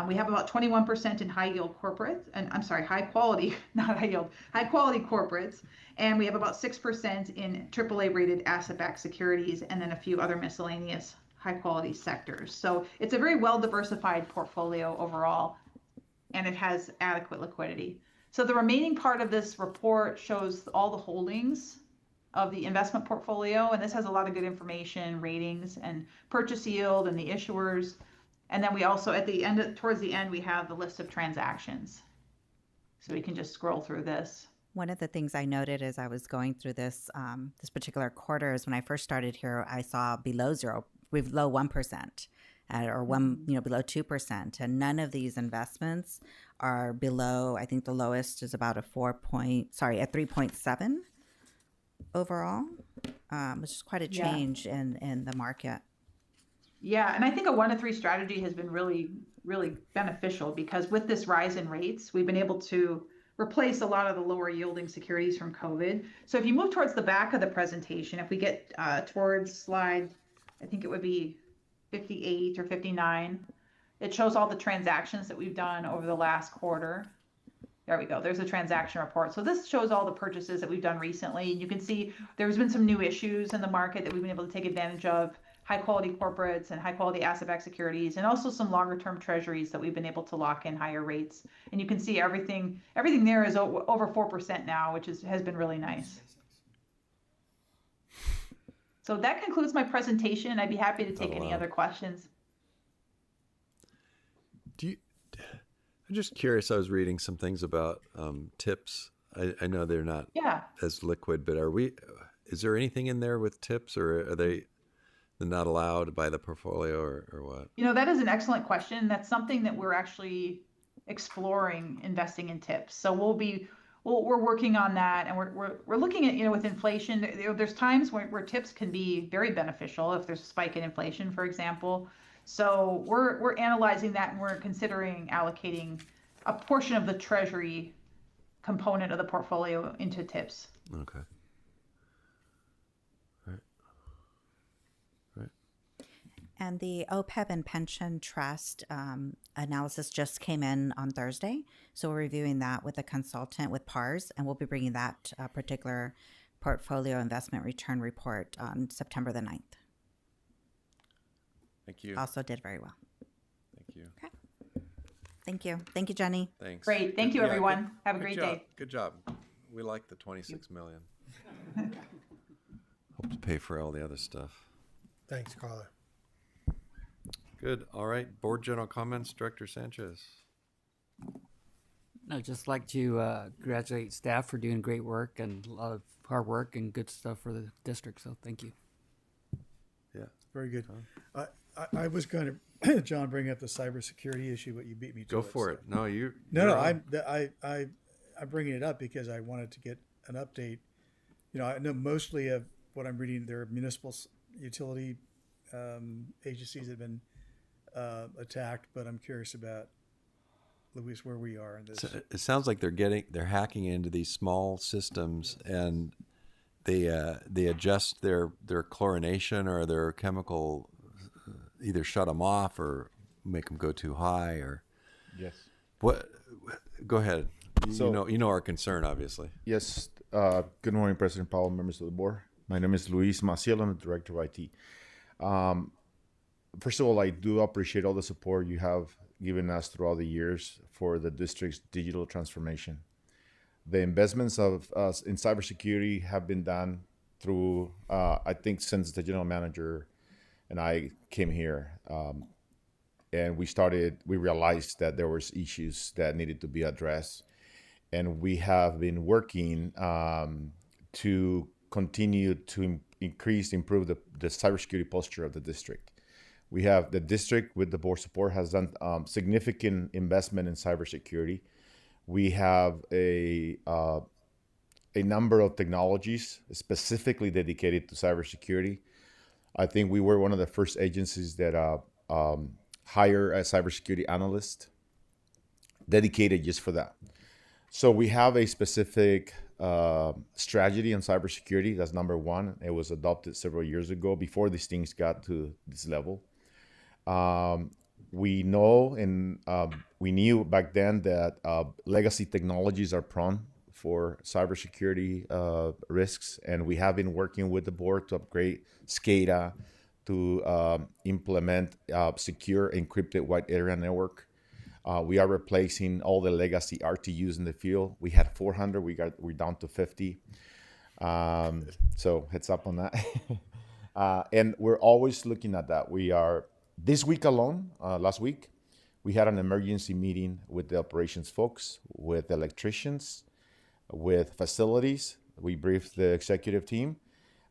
We have about 21% in high yield corporate, and I'm sorry, high quality, not high yield, high quality corporates. And we have about 6% in AAA rated asset-backed securities, and then a few other miscellaneous high quality sectors. So it's a very well diversified portfolio overall, and it has adequate liquidity. So the remaining part of this report shows all the holdings of the investment portfolio, and this has a lot of good information, ratings and purchase yield and the issuers. And then we also, at the end, towards the end, we have the list of transactions. So we can just scroll through this. One of the things I noted as I was going through this this particular quarter is when I first started here, I saw below 1%. Or below 2%, and none of these investments are below. I think the lowest is about a 3.7 overall, which is quite a change in the market. Yeah, and I think a 1 to 3 strategy has been really, really beneficial because with this rise in rates, we've been able to replace a lot of the lower yielding securities from COVID. So if you move towards the back of the presentation, if we get towards slide, I think it would be 58 or 59. It shows all the transactions that we've done over the last quarter. There we go. There's a transaction report. So this shows all the purchases that we've done recently. And you can see there's been some new issues in the market that we've been able to take advantage of, high quality corporates and high quality asset-backed securities, and also some longer term treasuries that we've been able to lock in higher rates. And you can see everything there is over 4% now, which has been really nice. So that concludes my presentation. I'd be happy to take any other questions. I'm just curious. I was reading some things about tips. I know they're not Yeah. as liquid, but is there anything in there with tips, or are they're not allowed by the portfolio, or what? You know, that is an excellent question. That's something that we're actually exploring, investing in tips. So we're working on that, and we're looking at, with inflation, there's times where tips can be very beneficial if there's a spike in inflation, for example. So we're analyzing that, and we're considering allocating a portion of the treasury component of the portfolio into tips. Okay. And the OPEB and pension trust analysis just came in on Thursday. So we're reviewing that with a consultant with PARS, and we'll be bringing that particular portfolio investment return report on September the 9th. Thank you. Also did very well. Thank you. Okay. Thank you. Thank you, Jenny. Thanks. Great. Thank you, Yeah, everyone. good- Have a good great job. day. Good job. We like the 26 million. Hope to pay for all the other stuff. Thanks, Carla. Good. All right. Board general comments, Director Sanchez. I'd just like to congratulate staff for doing great work and a lot of hard work and good stuff for the district. So thank you. Yeah. Very good. I was going to, John, bring up the cybersecurity issue, but you beat me to it. Go for it. No, you. No, you're no, on. I'm bringing it up because I wanted to get an update. I know mostly of what I'm reading, there are municipal utility agencies that have been attacked, but I'm curious about, Luis, where we are in this. So it sounds like they're hacking into these small systems, and they adjust their chlorination or their chemical, either shut them off or make them go too high, or yes. What? Go ahead. So- you know our concern, obviously. Yes. Good morning, President Powell, members of the board. My name is Luis Maciel. I'm the Director of IT. First of all, I do appreciate all the support you have given us throughout the years for the district's digital transformation. The investments of us in cybersecurity have been done through, I think, since the general manager and I came here. And we realized that there was issues that needed to be addressed. And we have been working to continue to improve the cybersecurity posture of the district. The district, with the board support, has done significant investment in cybersecurity. We have a number of technologies specifically dedicated to cybersecurity. I think we were one of the first agencies that hire a cybersecurity analyst dedicated just for that. So we have a specific strategy on cybersecurity. That's number one. It was adopted several years ago before these things got to this level. We know and we knew back then that legacy technologies are prone for cybersecurity risks, and we have been working with the board to upgrade SCADA to implement secure encrypted wide area network. We are replacing all the legacy RTUs in the field. We had 400, we're down to 50. So heads up on that. And we're always looking at that. This week alone, last week, we had an emergency meeting with the operations folks, with electricians, with facilities. We briefed the executive team,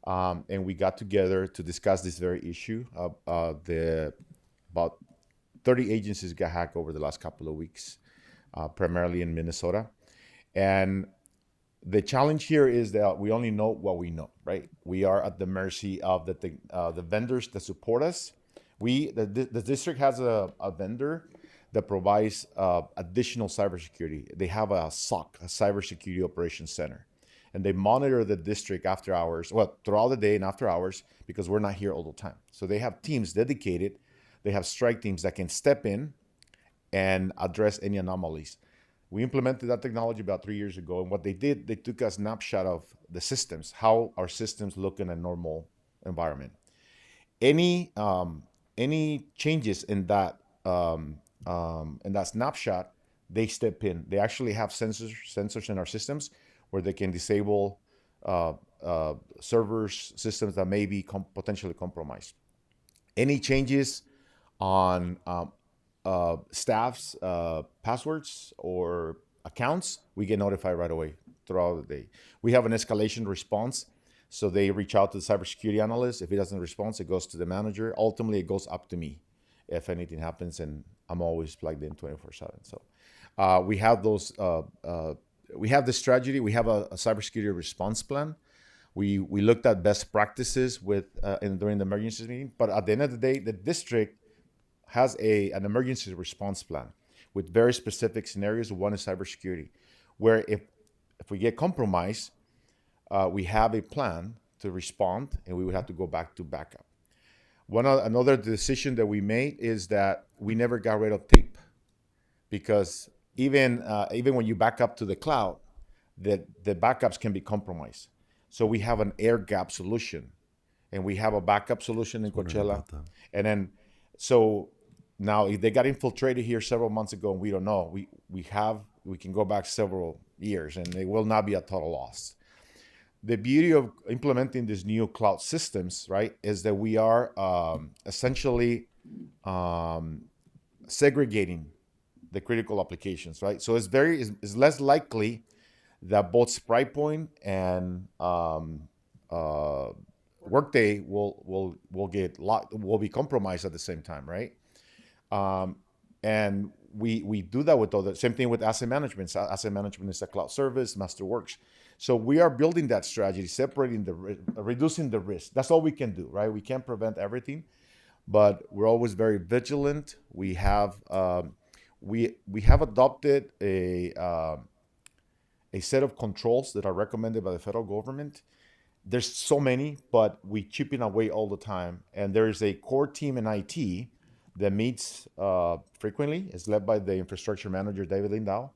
and we got together to discuss this very issue. About 30 agencies got hacked over the last couple of weeks, primarily in Minnesota. And the challenge here is that we only know what we know, right? We are at the mercy of the vendors that support us. The district has a vendor that provides additional cybersecurity. They have a SOC, a Cybersecurity Operations Center, and they monitor the district after hours, throughout the day and after hours, because we're not here all the time. So they have teams dedicated. They have strike teams that can step in and address any anomalies. We implemented that technology about 3 years ago, and what they did, they took a snapshot of the systems, how our systems look in a normal environment. Any changes in that snapshot, they step in. They actually have sensors in our systems where they can disable servers, systems that may be potentially compromised. Any changes on staff's passwords or accounts, we get notified right away throughout the day. We have an escalation response. So they reach out to the cybersecurity analyst. If he doesn't respond, it goes to the manager. Ultimately, it goes up to me if anything happens, and I'm always plugged in 24/7. So we have those. We have the strategy. We have a cybersecurity response plan. We looked at best practices during the emergency meeting. But at the end of the day, the district has an emergency response plan with very specific scenarios. One is cybersecurity, where if we get compromised, we have a plan to respond, and we would have to go back to backup. Another decision that we made is that we never got rid of tape, because even when you back up to the cloud, the backups can be compromised. So we have an air gap solution, and we have a backup solution in Coachella. And then, so now if they got infiltrated here several months ago and we don't know, we can go back several years, and it will not be a total loss. The beauty of implementing these new cloud systems, right, is that we are essentially segregating the critical applications, right? So it's less likely that both SpritePoint and Workday will be compromised at the same time, right? And we do that with same thing with asset management. Asset management is a cloud service, Masterworks. So we are building that strategy, separating reducing the risk. That's all we can do, right? We can't prevent everything, but we're always very vigilant. We have adopted a set of controls that are recommended by the federal government. There's so many, but we chipping away all the time. And there is a core team in IT that meets frequently. It's led by the infrastructure manager, David Lindow,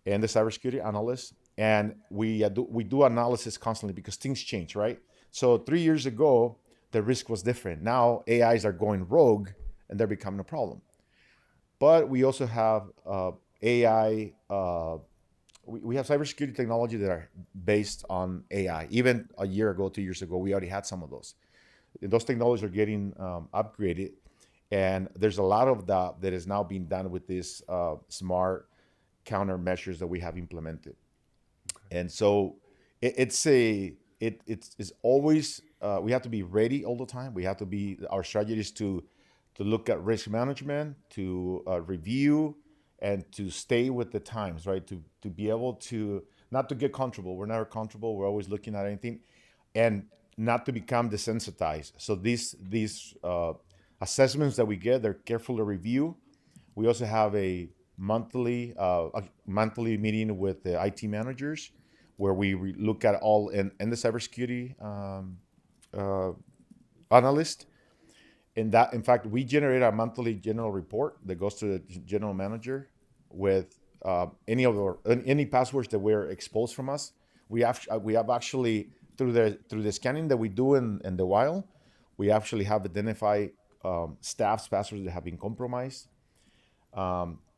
and the cybersecurity analyst. And we do analysis constantly because things change, right? So 3 years ago, the risk was different. Now AIs are going rogue and they're becoming a problem. But we also have AI. We have cybersecurity technology that are based on AI. Even a year ago, 2 years ago, we already had some of those. And those technologies are getting upgraded. And there's a lot of that is now being done with these smart countermeasures that we have implemented. Okay. And so it's always, we have to be ready all the time. Our strategy is to look at risk management, to review, and to stay with the times, right? To be able to, not to get comfortable. We're never comfortable. We're always looking at anything, and not to become desensitized. So these assessments that we get, they're carefully reviewed. We also have a monthly meeting with the IT managers where we look at all and the cybersecurity analyst. In fact, we generate a monthly general report that goes to the general manager with any passwords that were exposed from us. We have actually through the scanning that we do in the wild, we actually have identified staff's passwords that have been compromised.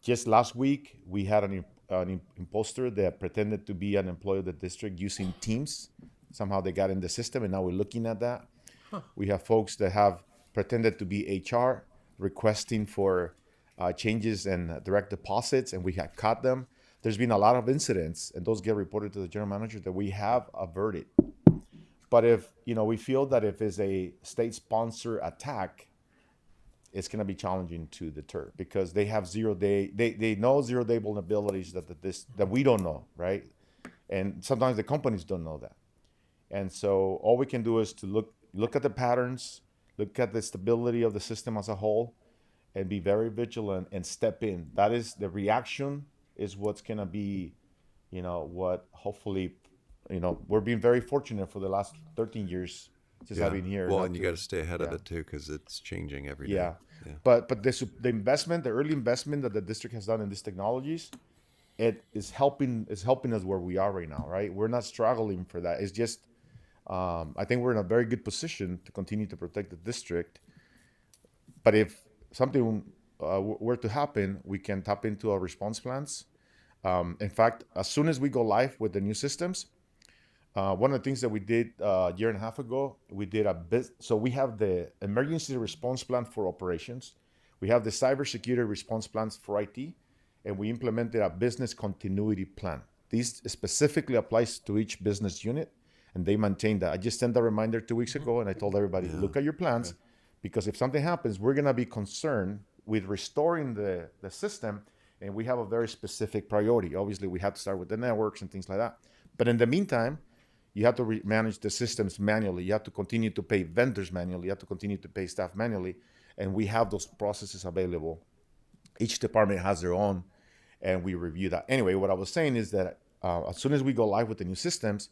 Just last week, we had an imposter that pretended to be an employee of the district using Teams. Somehow they got in the system, and now we're looking at that. Huh. We have folks that have pretended to be HR, requesting for changes in direct deposits, and we have caught them. There's been a lot of incidents, and those get reported to the general manager that we have averted. But if we feel that if it's a state-sponsored attack, it's going to be challenging to deter because they have they know zero-day vulnerabilities that we don't know, right? And sometimes the companies don't know that. And so all we can do is to look at the patterns, look at the stability of the system as a whole, and be very vigilant and step in. That is the reaction is what's going to be, what hopefully, we're being very fortunate for the last 13 years just having here. Well, and you got to stay ahead of it too because it's changing every day. Yeah. But the investment, the early investment that the district has done in these technologies, it is helping us where we are right now, right? We're not struggling for that. It's just, I think we're in a very good position to continue to protect the district. But if something were to happen, we can tap into our response plans. In fact, as soon as we go live with the new systems, one of the things that we did a year and a half ago, we did so we have the emergency response plan for operations. We have the cybersecurity response plans for IT, and we implemented a business continuity plan. This specifically applies to each business unit, and they maintain that. I just sent a reminder 2 weeks ago, and I told everybody, look at your plans, because if something happens, we're going to be concerned with restoring the system, and we have a very specific priority. Obviously, we have to start with the networks and things like that. But in the meantime, you have to manage the systems manually. You have to continue to pay vendors manually. You have to continue to pay staff manually. And we have those processes available. Each department has their own, and we review that. Anyway, what I was saying is that as soon as we go live with the new systems,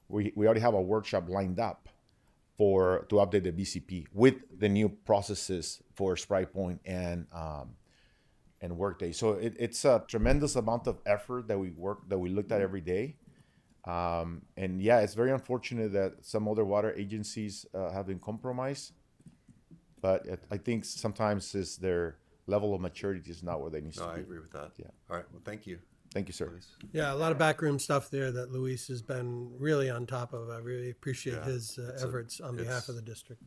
we already have a workshop lined up to update the BCP with the new processes for SpryPoint and Workday. So it's a tremendous amount of effort that we looked at every day. And yeah, it's very unfortunate that some other water agencies have been compromised. But I think sometimes is their level of maturity is not where they need to be. No, I agree with that. Yeah. All right. Well, thank you. Thank you, sir. Yeah, a lot of backroom stuff there that Luis has been really on top of. I really appreciate his efforts on behalf of the district.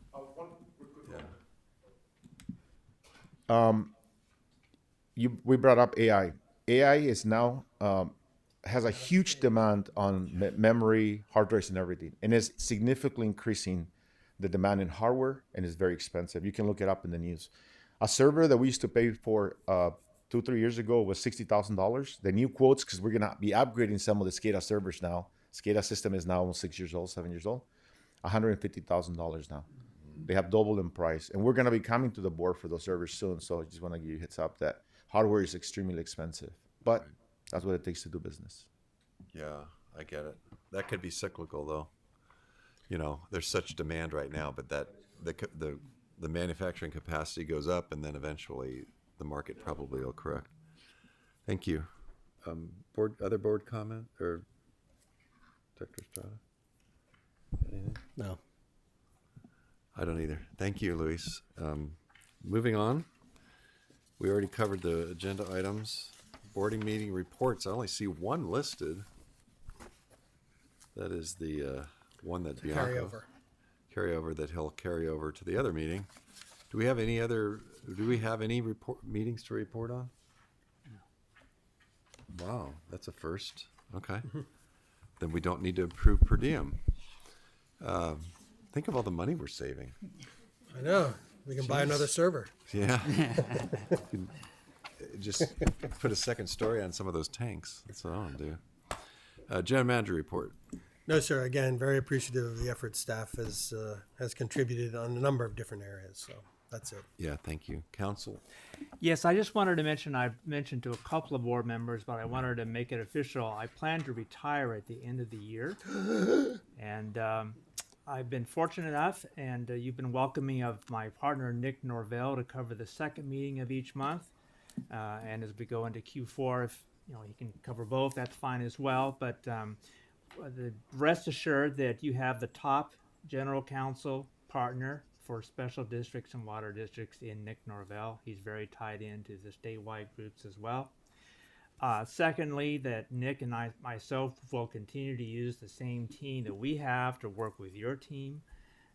We brought up AI. AI is now has a huge demand on memory, hard drives, and everything, and is significantly increasing the demand in hardware, and is very expensive. You can look it up in the news. A server that we used to pay for 2-3 years ago was $60,000. The new quotes, because we're gonna be upgrading some of the SCADA servers now. SCADA system is now almost 6 years old, 7 years old. $150,000 now. They have doubled in price, and we're gonna be coming to the board for those servers soon. So I just want to give you a heads up that hardware is extremely expensive, but that's what it takes to do business. Yeah, I get it. That could be cyclical, though. You know, there's such demand right now, but that the manufacturing capacity goes up, and then eventually the market probably will correct. Thank you. Other board comment or Director Estrada? Anything? No. I don't either. Thank you, Luis. Moving on. We already covered the agenda items. Boarding meeting reports. I only see one listed. That is the one that Bianco carryover that he'll carry over to the other meeting. Do we have any meetings to report on? Wow, that's a first. Okay. Then we don't need to approve per diem. Think of all the money we're saving. I know. We can buy another server. Yeah. Just put a second story on some of those tanks. That's what I want to do. General manager report. No, sir. Again, very appreciative of the effort staff has contributed on a number of different areas. So that's it. Yeah, thank you. Council. Yes, I just wanted to mention, I've mentioned to a couple of board members, but I wanted to make it official. I plan to retire at the end of the year. And I've been fortunate enough, and you've been welcoming of my partner, Nick Norvell, to cover the second meeting of each month. And as we go into Q4, if he can cover both, that's fine as well. But rest assured that you have the top general counsel partner for special districts and water districts in Nick Norvell. He's very tied into the statewide groups as well. Secondly, that Nick and myself will continue to use the same team that we have to work with your team,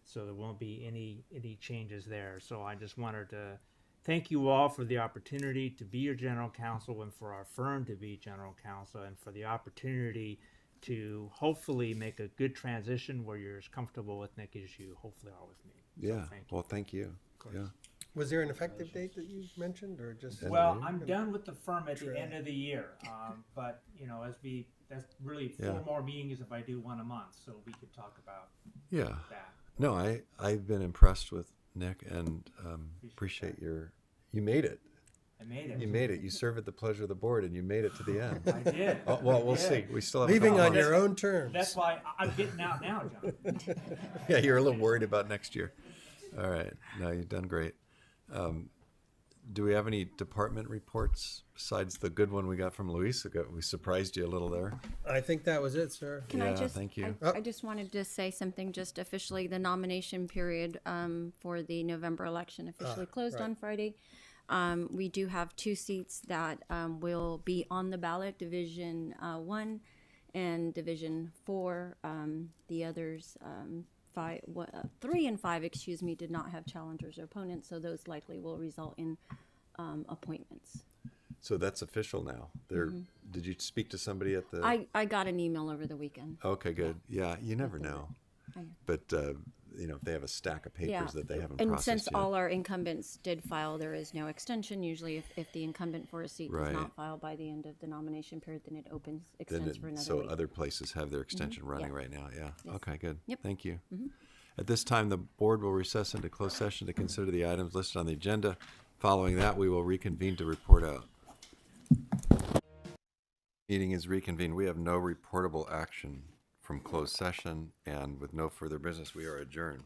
so there won't be any changes there. So I just wanted to thank you all for the opportunity to be your general counsel, and for our firm to be general counsel, and for the opportunity to hopefully make a good transition where you're as comfortable with Nick as you hopefully are with me. Yeah. So thank you. Well, thank you. Yeah. Was there an effective date that you mentioned, or just? Well, I'm done with the firm at the end of the year, but that's really 4 more meetings if I do one a month, so we could talk about that. No, I've been impressed with Nick, and appreciate you made it. I made it. You made it. You serve at the pleasure of the board, and you made it to the end. I did. Oh, well, we'll see. We still have leaving a on your own terms. That's why I'm getting out now, John. Yeah, you're a little worried about next year. All right. No, you've done great. Do we have any department reports besides the good one we got from Luis? We surprised you a little there. I think that was it, sir. Can I just, thank you. I just wanted to say something just officially. The nomination period for the November election officially closed on Friday. We do have 2 seats that will be on the ballot, Division 1 and Division 4. The others, 3 and 5, did not have challengers or opponents, so those likely will result in appointments. So that's official now. There. Did you speak to somebody at the? I got an email over the weekend. Okay, good. Yeah, you never know. I know. But you know, if they have a stack of papers that they haven't and processed since yet. all our incumbents did file, there is no extension. Usually, if the incumbent for a seat Right. does not file by the end of the nomination period, then it Then extends for another so week. other places have their extension running Yeah. right now. Yeah. Yes. Okay, good. Yep. Thank you. At this time, the board will recess into closed session to consider the items listed on the agenda. Following that, we will reconvene to report out. Meeting is reconvened. We have no reportable action from closed session, and with no further business, we are adjourned.